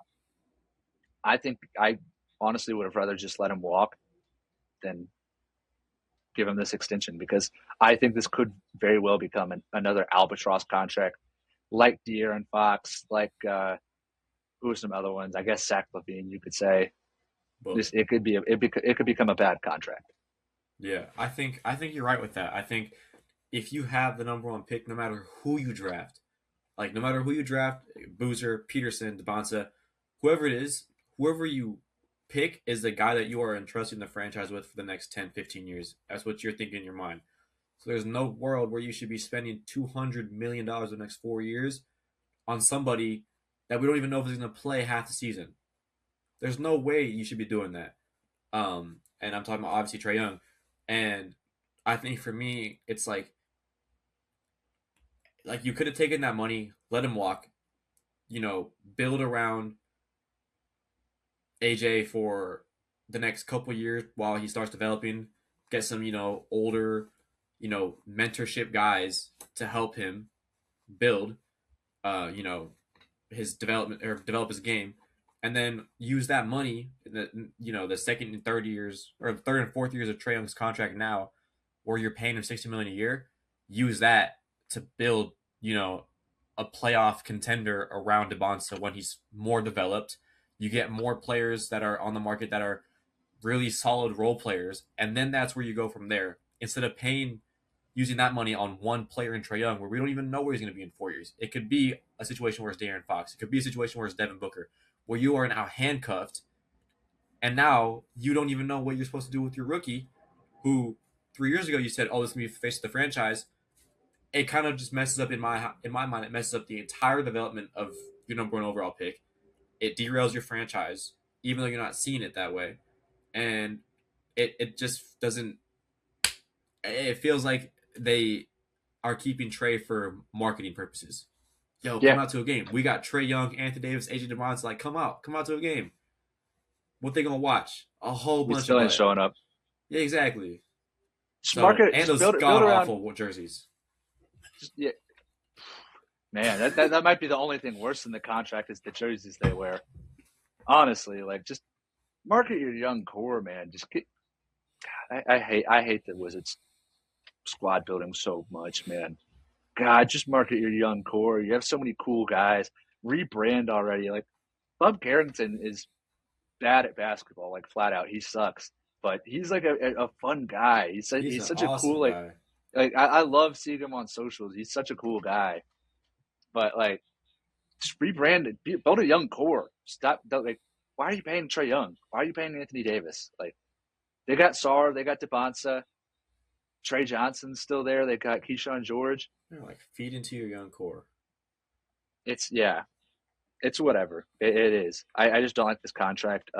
I think I honestly would have rather just let him walk than give him this extension because I think this could very well become another albatross contract like De'Aaron Fox, like who are some other ones? I guess Zach LaVine, you could say. It could become a bad contract. Yeah, I think you're right with that. I think if you have the number one pick, no matter who you draft, Boozer, Peterson, Debonsa, whoever it is, whoever you pick is the guy that you are entrusting the franchise with for the next 10, 15 years. That's what you're thinking in your mind. So there's no world where you should be spending $200 million the next 4 years on somebody that we don't even know if he's going to play half the season. There's no way you should be doing that. and I'm talking about obviously Trae Young. And I think for me, it's like you could have taken that money, let him walk, build around AJ for the next couple years while he starts developing, get some, older, mentorship guys to help him build, uh, you know, his development or develop his game, and then use that money in the second and third years or third and fourth years of Trae Young's contract now, where you're paying him $60 million a year. Use that to build, a playoff contender around DeBonsa when he's more developed. You get more players that are on the market that are really solid role players, and then that's where you go from there. Instead of paying using that money on one player in Trae Young, where we don't even know where he's going to be in 4 years. It could be a situation where it's De'Aaron Fox. It could be a situation where it's Devin Booker, where you are now handcuffed, and now you don't even know what you're supposed to do with your rookie, who 3 years ago you said, "Oh, this is going to be the face of the franchise." It kind of just messes up in my mind. It messes up the entire development of your number one overall pick. It derails your franchise, even though you're not seeing it that way, and it just doesn't. It feels like they are keeping Trae for marketing purposes. Yo, come Yeah, out to a game. We got Trae Young, Anthony Davis, AJ DeBron's like, come out to a game. What they gonna watch? A whole he bunch of still ain't butt. showing up. Yeah, exactly. Just So, market, and just those build god around. awful jerseys. Just, yeah, man, that might be the only thing worse than the contract is the jerseys they wear. Honestly, like just market your young core, man. Just get. I hate the Wizards squad building so much, man. God, just market your young core. You have so many cool guys. Rebrand already. Like Bob Carrington is bad at basketball, like flat out. He sucks, but he's like a fun guy. He's He's an such a cool awesome guy. I love seeing him on socials. He's such a cool guy. But like, just rebrand it. Build a young core. Stop. Like, why are you paying Trae Young? Why are you paying Anthony Davis? Like, they got Sar, they got DeBonsa, Trey Johnson's still there. They got Keyshawn George. Like feed into your young core. It's yeah, it's whatever. It is. I just don't like this contract.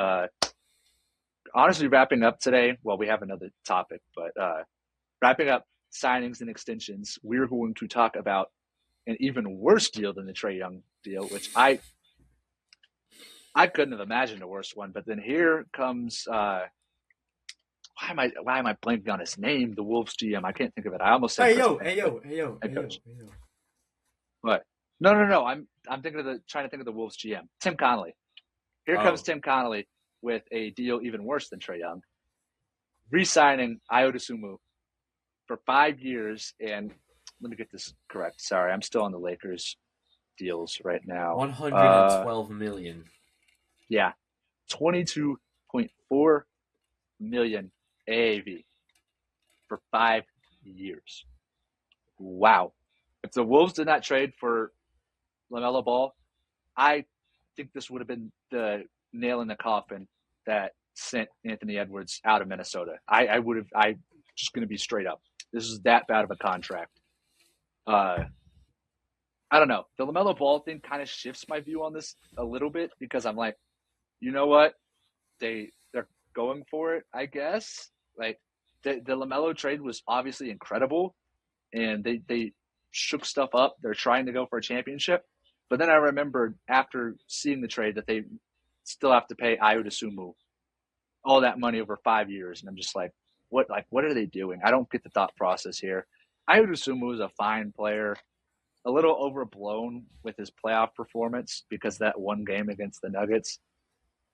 Honestly, wrapping up today. Well, we have another topic, but wrapping up signings and extensions, we're going to talk about an even worse deal than the Trae Young deal, which I couldn't have imagined a worse one. But then here comes why am I blanking on his name? The Wolves GM. I can't think of it. I almost said Hey Chris yo, Finch, hey but yo, hey yo, head hey yo, coach. hey yo. But no. I'm thinking of the trying to think of the Wolves GM, Tim Connolly. Here comes Oh, Tim Connolly with a deal even worse than Trae Young, re-signing Ayo Dosunmu for 5 years. And let me get this correct. Sorry, I'm still on the Lakers deals right now. 112 million. Yeah, 22.4 million AAV for 5 years. Wow. If the Wolves did not trade for LaMelo Ball, I think this would have been the nail in the coffin that sent Anthony Edwards out of Minnesota. I would have. I just going to be straight up. This is that bad of a contract. Uh, I don't know. The LaMelo Ball thing kind of shifts my view on this a little bit because I'm like, you know what? They're going for it. I guess like the LaMelo trade was obviously incredible, and they shook stuff up. They're trying to go for a championship. But then I remembered after seeing the trade that they still have to pay Ayo Dosunmu all that money over 5 years, and I'm just like, what are they doing? I don't get the thought process here. Ayo Dosunmu is a fine player, a little overblown with his playoff performance because that one game against the Nuggets,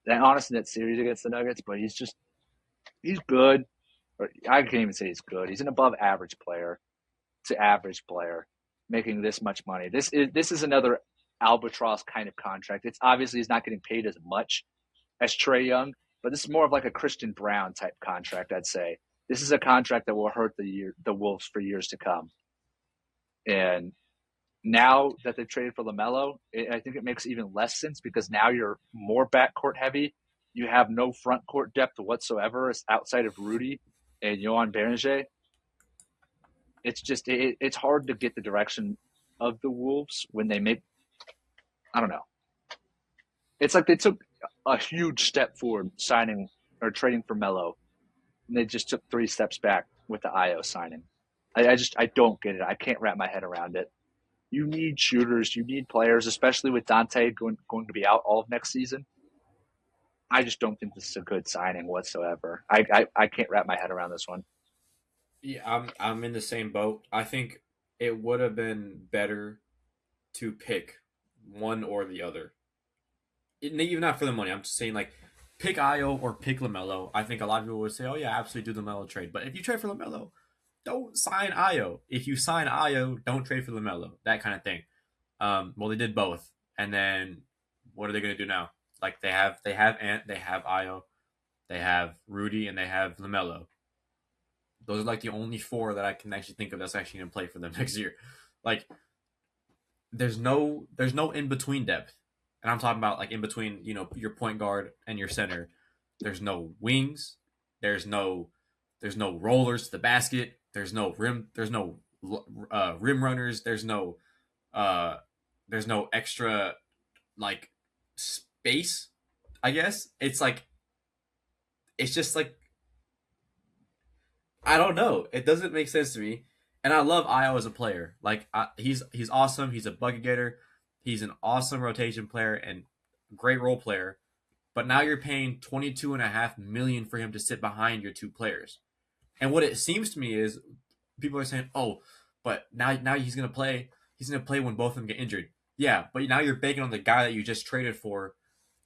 that honestly that series against the Nuggets, but he's good. Or I can't even say he's good. He's an above average player to average player making this much money. This is another albatross kind of contract. It's obviously he's not getting paid as much as Trae Young, but this is more of like a Christian Brown type contract, I'd say. This is a contract that will hurt the Wolves for years to come. And now that they've traded for LaMelo, I think it makes even less sense because now you're more backcourt heavy. You have no front court depth whatsoever outside of Rudy and Johan Berger. It's just it's hard to get the direction of the Wolves when they make. I don't know. It's like they took a huge step forward signing or trading for Melo, and they just took 3 steps back with the Io signing. I don't get it. I can't wrap my head around it. You need shooters. You need players, especially with Dante going to be out all of next season. I just don't think this is a good signing whatsoever. I can't wrap my head around this one. Yeah, I'm in the same boat. I think it would have been better to pick one or the other. Even not for the money. I'm just saying like pick Io or pick Lamelo. I think a lot of people would say, "Oh yeah, absolutely do the Lamelo trade." But if you trade for Lamelo, don't sign Io. If you sign Io, don't trade for Lamelo. That kind of thing. Well, they did both, and then what are they going to do now? Like they have Ant, they have Io, they have Rudy, and they have Lamelo. Those are like the only four that I can actually think of that's actually going to play for them next year. Like there's no in between depth, and I'm talking about like in between your point guard and your center. There's no wings. There's no rollers to the basket. There's no rim. There's no rim runners. Uh there's no extra like space. I guess it's just like I don't know. It doesn't make sense to me. And I love Io as a player. Like he's awesome. He's a bucket getter. He's an awesome rotation player and great role player. But now you're paying 22.5 million for him to sit behind your two players. And what it seems to me is people are saying, "Oh, but now he's gonna play. He's gonna play when both of them get injured." Yeah, but now you're banking on the guy that you just traded for.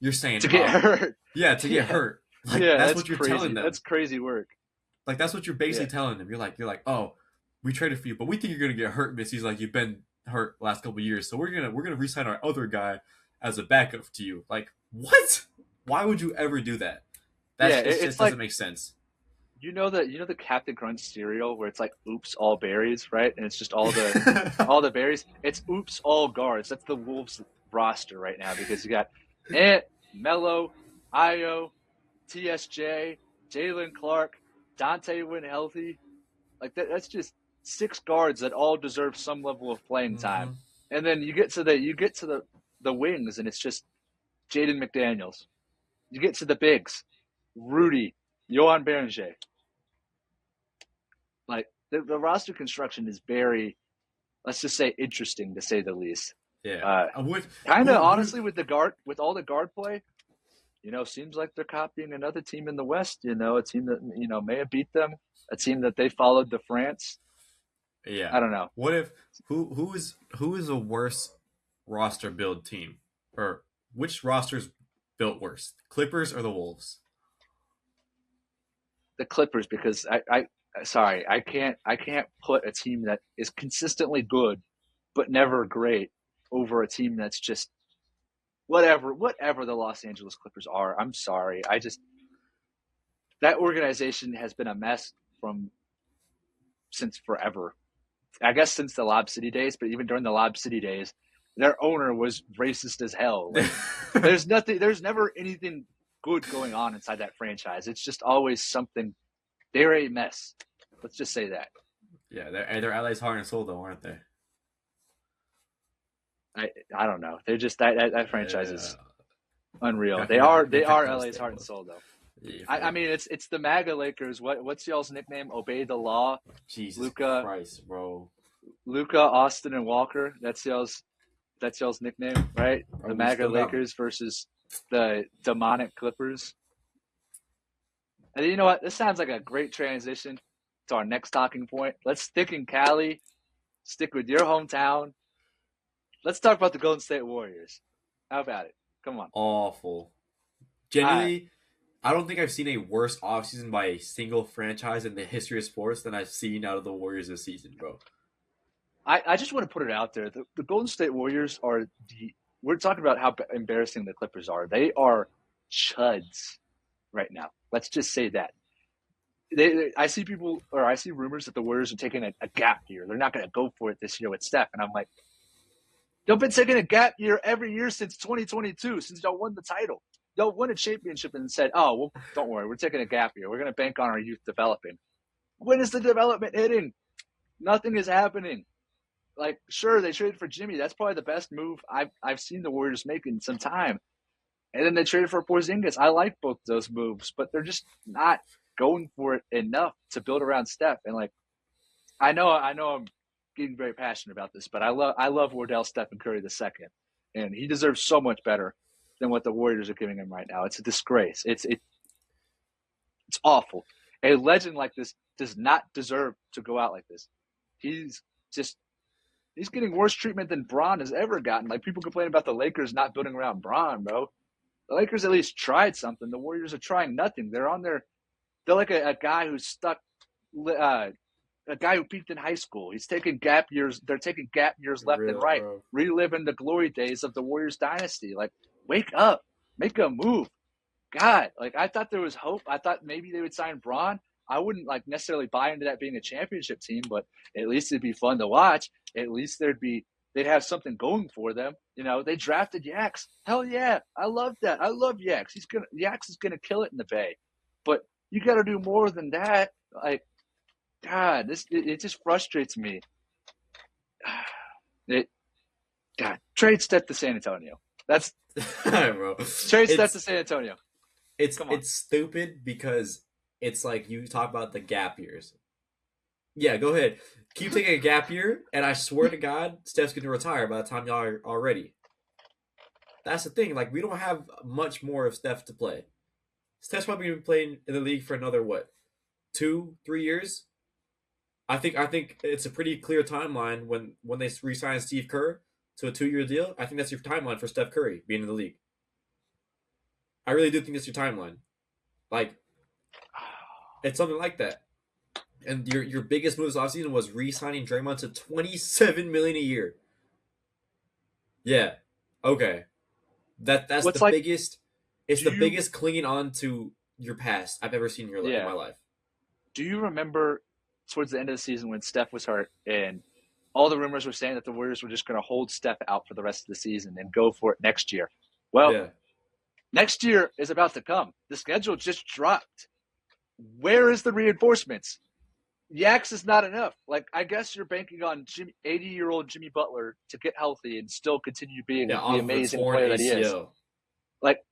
You're saying, To get hurt. yeah, to get Yeah. hurt. Like Yeah, that's that's what you're crazy. telling them. That's crazy work. Like that's what you're basically Yeah. telling them. You're like, oh, we traded for you, but we think you're gonna get hurt, Miss. He's like, you've been hurt last couple of years, so we're gonna resign our other guy as a backup to you. Like what? Why would you ever do that? Yeah, It it's just like doesn't make sense. the Captain Crunch cereal where it's like oops all berries, right? And it's just all the berries. It's oops all guards. That's the Wolves roster right now because you got Ant, Mello, Io, TSJ, Jalen Clark, Dante when healthy. Like that's just 6 guards that all deserve some level of playing time. Mhm. And then you get to the wings and it's just Jaden McDaniels. You get to the bigs, Rudy, Johan Berenger. Like the roster construction is very, let's just say, interesting to say the least. Yeah. With Kind of who honestly with all the guard play, seems like they're copying another team in the West. A team that may have beat them, a team that they followed to France. Yeah. I don't know. What if who is a worse roster build team? Or which rosters built worse? Clippers or the Wolves? The Clippers, because I sorry, I can't put a team that is consistently good but never great over a team that's just whatever the Los Angeles Clippers are. I'm sorry. That organization has been a mess from since forever. I guess since the Lob City days, but even during the Lob City days, their owner was racist as hell. Like there's never anything good going on inside that franchise. It's just always something. They're a mess. Let's just say that. Yeah, they're LA's heart and soul though, aren't they? I don't know. They're just that franchise Yeah. is unreal. I They forget are what- they I are forget what LA's state heart it and was. soul though. Yeah, I mean it's the MAGA Lakers. What's y'all's nickname? Obey the law. Jesus Luka, Christ, bro. Austin, and Walker. That's y'all's nickname, right? Bro, The we MAGA still got Lakers versus the demonic Clippers. And you know what? This sounds like a great transition to our next talking point. Let's stick in Cali. Stick with your hometown. Let's talk about the Golden State Warriors. How about it? Come on. awful. I Genuinely, I don't think I've seen a worse offseason by a single franchise in the history of sports than I've seen out of the Warriors this season, bro. I just want to put it out there. The Golden State Warriors we're talking about how embarrassing the Clippers are. They are chuds right now. Let's just say that. I see rumors that the Warriors are taking a gap year. They're not going to go for it this year with Steph. And I'm like, y'all been taking a gap year every year since 2022, since y'all won the title. Y'all won a championship and said, oh, well, don't worry. We're taking a gap year. We're going to bank on our youth developing. When is the development hitting? Nothing is happening. Like, sure, they traded for Jimmy. That's probably the best move I've seen the Warriors make in some time. And then they traded for Porzingis. I like both those moves, but they're just not going for it enough to build around Steph. And like, I know, I'm getting very passionate about this, but I love Wardell Stephen Curry II, and he deserves so much better than what the Warriors are giving him right now. It's a disgrace. It's awful. A legend like this does not deserve to go out like this. He's just he's getting worse treatment than Bron has ever gotten. Like people complain about the Lakers not building around Bron, bro. The Lakers at least tried something. The Warriors are trying nothing. They're like a guy who's stuck, a guy who peaked in high school. He's taking gap years. They're taking gap years left and Real, right, bro. reliving the glory days of the Warriors dynasty. Like, wake up, make a move. God, like I thought there was hope. I thought maybe they would sign Braun. I wouldn't like necessarily buy into that being a championship team, but at least it'd be fun to watch. At least they'd have something going for them. You know, they drafted Yax. Hell yeah, I love that. I love Yax. Yax is gonna kill it in the Bay, but you got to do more than that. Like, God, it just frustrates me. It God, trade Steph to San Antonio. That's Bro. trade Steph to San Antonio. It's Come on. it's stupid because it's like you talk about the gap years. Yeah, go ahead. Keep taking a gap year, and I swear to God, Steph's going to retire by the time y'all are ready. That's the thing. Like, we don't have much more of Steph to play. Steph's probably going to be playing in the league for another, what, 2-3 years? I think it's a pretty clear timeline when they re-sign Steve Kerr to a 2-year deal. I think that's your timeline for Steph Curry being in the league. I really do think that's your timeline. Like, it's something like that. And your biggest move this offseason was re-signing Draymond to $27 million a year. Yeah. Okay. That's What's the like? biggest. It's Do the you? biggest clinging on to your past I've ever seen in in Yeah. my life. Do you remember towards the end of the season when Steph was hurt and all the rumors were saying that the Warriors were just going to hold Steph out for the rest of the season and go for it next year? Well, Yeah. next year is about to come. The schedule just dropped. Where is the reinforcements? Yax is not enough. Like, I guess you're banking on 80-year-old Jimmy Butler to get healthy and still continue being Yeah, the off of a amazing torn player that he is. ACL. Like,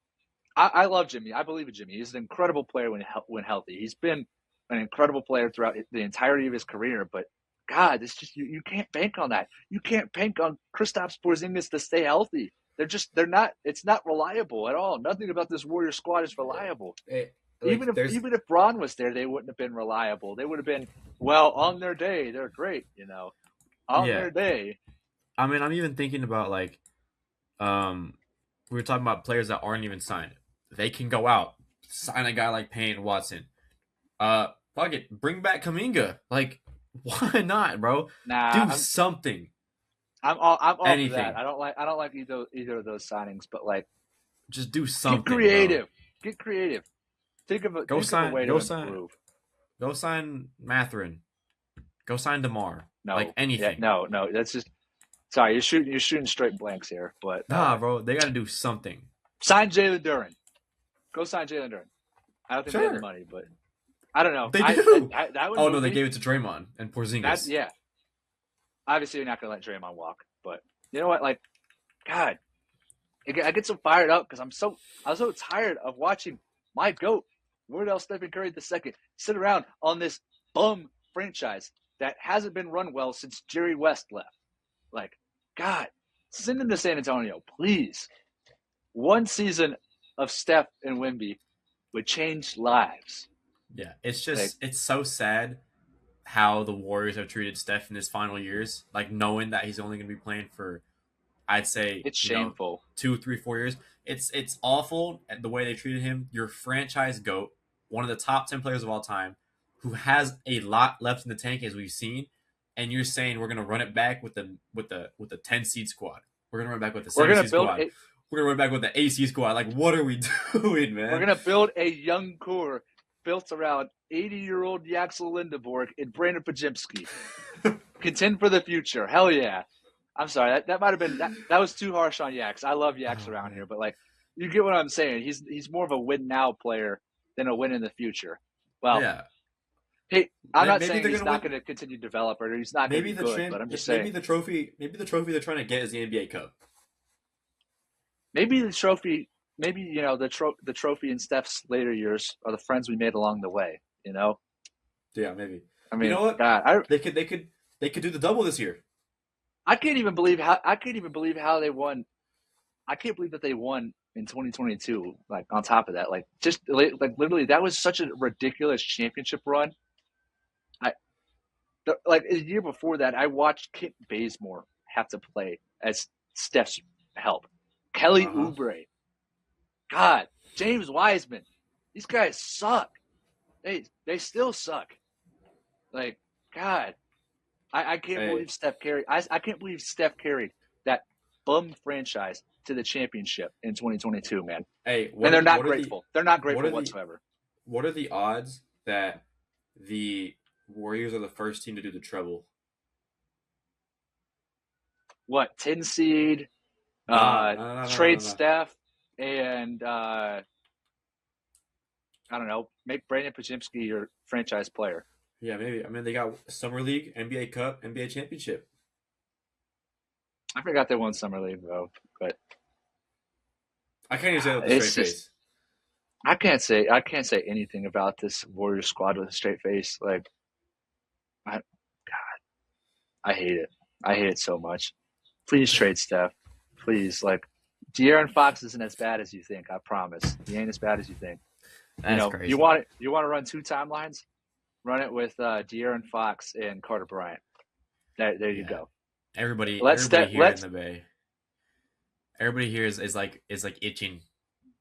I love Jimmy. I believe in Jimmy. He's an incredible player when healthy. He's been an incredible player throughout the entirety of his career. But God, it's just you can't bank on that. You can't bank on Kristaps Porzingis to stay healthy. They're not. It's not reliable at all. Nothing about this Warrior squad is Yeah. reliable. Like there's Even if Braun was there, they wouldn't have been reliable. They would have been on their day. They're great. On yeah. their day. I mean, I'm even thinking about like we were talking about players that aren't even signed. They can go out, sign a guy like Payne Watson. Fuck it, bring back Kaminga. Like, why not, bro? Nah, Do something. I'm off of Anything. that. I don't like either of those signings, but like Just do something. get creative. Bro. Get creative. Think of a way Go to sign. improve. Go sign Matherin. Go sign DeMar. No, like anything. Yeah, no. That's just sorry. You're shooting straight blanks here. But nah, bro, they got to do something. Sign Jalen Duren. Go sign Jalen Duren. I don't think they have the money, but I don't know. They do. That would oh no, they gave it to Draymond and Porzingis. Yeah. Obviously, you're not going to let Draymond walk, but you know what? Like, God, I get so fired up because I'm so tired of watching my GOAT, Wardell Stephen Curry II, sit around on this bum franchise that hasn't been run well since Jerry West left. Like, God, send him to San Antonio, please. One season of Steph and Wemby would change lives. Yeah, it's just it's so sad how the Warriors have treated Steph in his final years. Like knowing that he's only going to be playing for, I'd say, it's shameful. 2, 3, 4 years. It's awful the way they treated him. Your franchise GOAT, one of the top 10 players of all time, who has a lot left in the tank as we've seen, and you're saying we're going to run it back with the 10 seed squad. We're going to run it back with the 7 seed squad. We're going to run it back with the AC squad. Like, what are we doing, man? We're going to build a young core built around 80-year-old Yaxel Lindeborg and Brandon Pajemski. Contend for the future. Hell yeah. I'm sorry. That might have been that was too harsh on Yax. I love Yax around here, but like you get what I'm saying. He's more of a win now player than a win in the future. Well, yeah. Hey, I'm not saying he's not going to continue to develop or he's not going to be good, but I'm just saying maybe the trophy they're trying to get is the NBA Cup. Maybe the trophy, the trophy in Steph's later years are the friends we made along the way. You know, Yeah, maybe. I You mean, know what? God, They could do the double this year. I can't even believe how they won. I can't believe that they won in 2022. Like on top of that, like just like literally, that was such a ridiculous championship run. I like a year before that, I watched Kent Bazemore have to play as Steph's help. Kelly Uh huh. Oubre, God, James Wiseman, these guys suck. They still suck. Like God, I can't Hey, believe Steph carried. I can't believe Steph carried that bum franchise to the championship in 2022, man. hey, And they're not what are the grateful. They're not what grateful are the whatsoever. what are the odds that the Warriors are the first team to do the treble? What 10 seed? No, no, no, no, no, no, Trade no. Steph and I don't know, make Brandon Pajimski your franchise player. Yeah, maybe. I mean, they got Summer League, NBA Cup, NBA Championship. I forgot they won summer league though, but I can't even say that with a straight it's just face. I can't say anything about this Warriors squad with a straight face. Like I I hate it. I hate it so much. Please trade Steph. Please, like De'Aaron Fox isn't as bad as you think. I promise. He ain't as bad as you think. You That's know, you crazy. want it. You want to run two timelines? Run it with De'Aaron Fox and Carter Bryant. There you Yeah. go. Everybody here in Let's the Bay, everybody here is like itching.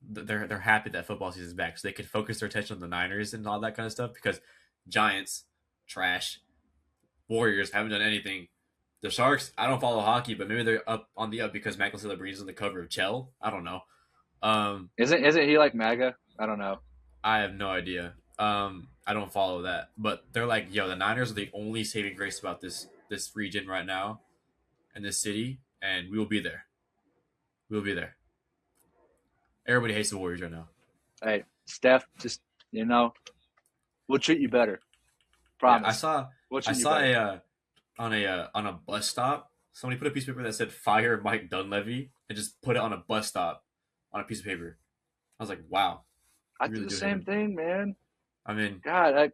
They're happy that football season's back, so they can focus their attention on the Niners and all that kind of stuff. Because Giants, trash. Warriors haven't done anything. The Sharks, I don't follow hockey, but maybe they're up on the up because Michael Celebrini's on the cover of Chell. I don't know. isn't he like MAGA? I don't know. I have no idea. I don't follow that, but they're like, yo, the Niners are the only saving grace about this region right now and this city, and we will be there. We will be there. Everybody hates the Warriors right now. Hey, Steph, just you know, we'll treat you better. Yeah, Promise. We'll I treat you saw better. on a bus stop. Somebody put a piece of paper that said "Fire Mike Dunleavy" and just put it on a bus stop on a piece of paper. I was like, wow, I you do really the do hate same him. thing, man. I mean, God, that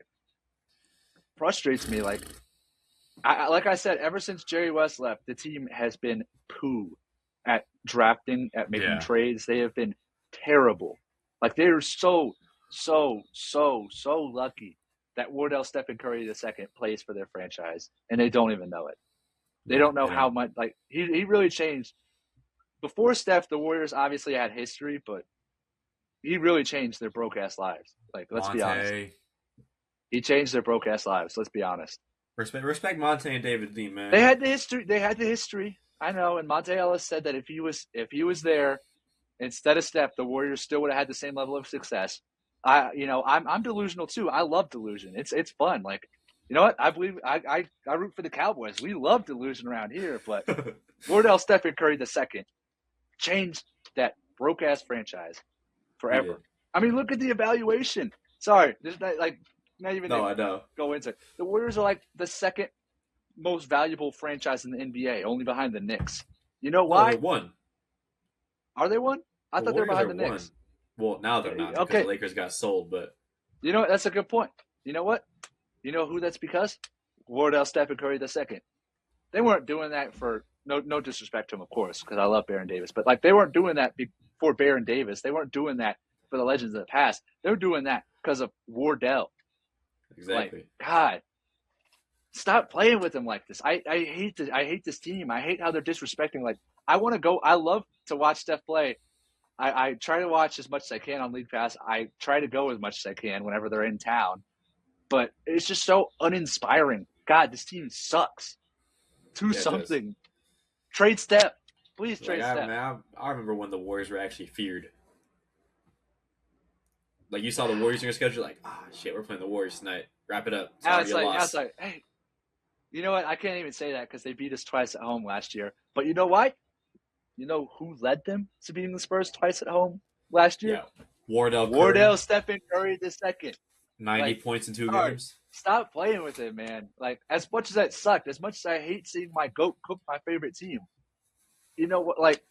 frustrates me. Like I said, ever since Jerry West left, the team has been poo at drafting, at making yeah, trades. They have been terrible. Like they are so lucky that Wardell Stephen Curry II plays for their franchise, and they don't even know it. They yeah, don't know they how don't. much. Like he really changed. Before Steph, the Warriors obviously had history, but he really changed their broke ass lives. Like let's be honest, Monte, he changed their broke ass lives. Let's be honest. respect Monte and David Dean, They man. had the history. They had the history. I know. And Monte Ellis said that if he was there instead of Steph, the Warriors still would have had the same level of success. I'm delusional too. I love delusion. It's fun. Like, you know what? I believe I root for the Cowboys. We love delusion around here. But Wardell Stephen Curry II changed that broke ass franchise He did. forever. I mean, look at the evaluation. Sorry, there's not even No, to I know. go into it. The Warriors are like the second most valuable franchise in the NBA, only behind the Knicks. You know No, they're why? one. Are they one? I The thought they were Warriors are behind the one. Knicks. Well, now they're not because the Okay, Lakers got sold, but you know what? That's a good point. You know what? You know who that's because? Wardell Stephen Curry II. They weren't doing that for no disrespect to him, of course, because I love Baron Davis, but like they weren't doing that before Baron Davis. They weren't doing that for the legends of the past. They were doing that because of Wardell. Like exactly. God, stop playing with him like this. I hate this team. I hate how they're disrespecting. Like I want to go. I love to watch Steph play. I try to watch as much as I can on League Pass. I try to go as much as I can whenever they're in town. But it's just so uninspiring. God, this team sucks. Do Yeah, it does. something. Trade Steph. Please Like trade Steph. I remember when the Warriors were actually feared. Like you saw the Warriors in your schedule, like shit, we're playing the Warriors tonight. Wrap it up. Sorry, you Now it's lost. like, hey, you know what? I can't even say that because they beat us twice at home last year. But you know why? You know who led them to beating the Spurs twice at home last year? Yeah, Wardell Curry, Wardell Stephen Curry II. 90 Like, points in two sorry, games. stop playing with it, man. Like, as much as that sucked, as much as I hate seeing my goat cook my favorite team, you know what? Like,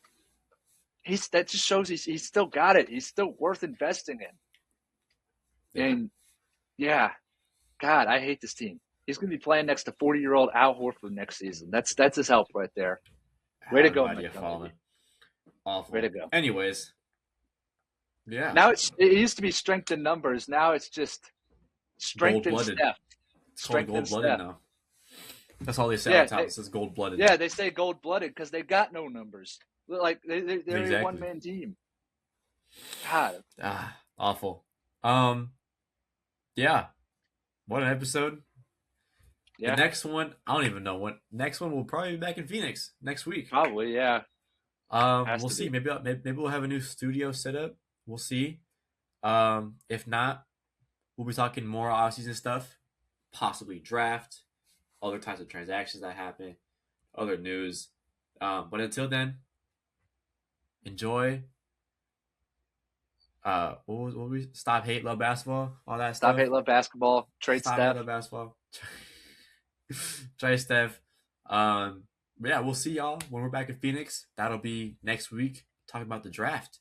that just shows he's still got it. He's still worth investing in. Yeah, And yeah, God, I hate this team. He's going to be playing next to 40-year-old Al Horford next season. That's his help right there. I Way to have no go, idea Mike Dunleavy. following. Way to Awful. go. Anyways, yeah. Now it used to be strength in numbers. Now it's just strength in Gold-blooded. Steph. It's called Strength in gold-blooded Steph. now. That's all they say on Yeah, the top. It says gold-blooded. yeah, they say gold-blooded because they got no numbers. Like they're Exactly. a one-man team. God. Awful. Yeah. What an episode. Yeah. The next one, I don't even know when. Next one will probably be back in Phoenix next week. Probably, yeah. We'll see. Maybe we'll have a new studio set up. We'll see. If not, we'll be talking more offseason stuff, possibly draft, other types of transactions that happen, other news. But until then, enjoy. What was we? Stop, hate, love basketball, all that stuff. Stop, hate, love basketball. Trade Stop, Steph. hate, love basketball. Trade Steph. But yeah, we'll see y'all when we're back in Phoenix. That'll be next week, talking about the draft.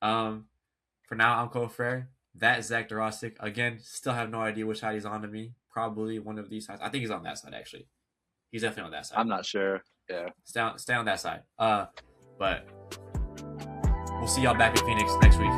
For now, I'm Cole Frere. That's Zach Dorosic. Again, still have no idea which side he's on to me. Probably one of these sides. I think he's on that side, actually. He's definitely on that side. I'm not sure. Yeah. Stay on that side. But we'll see y'all back in Phoenix next week.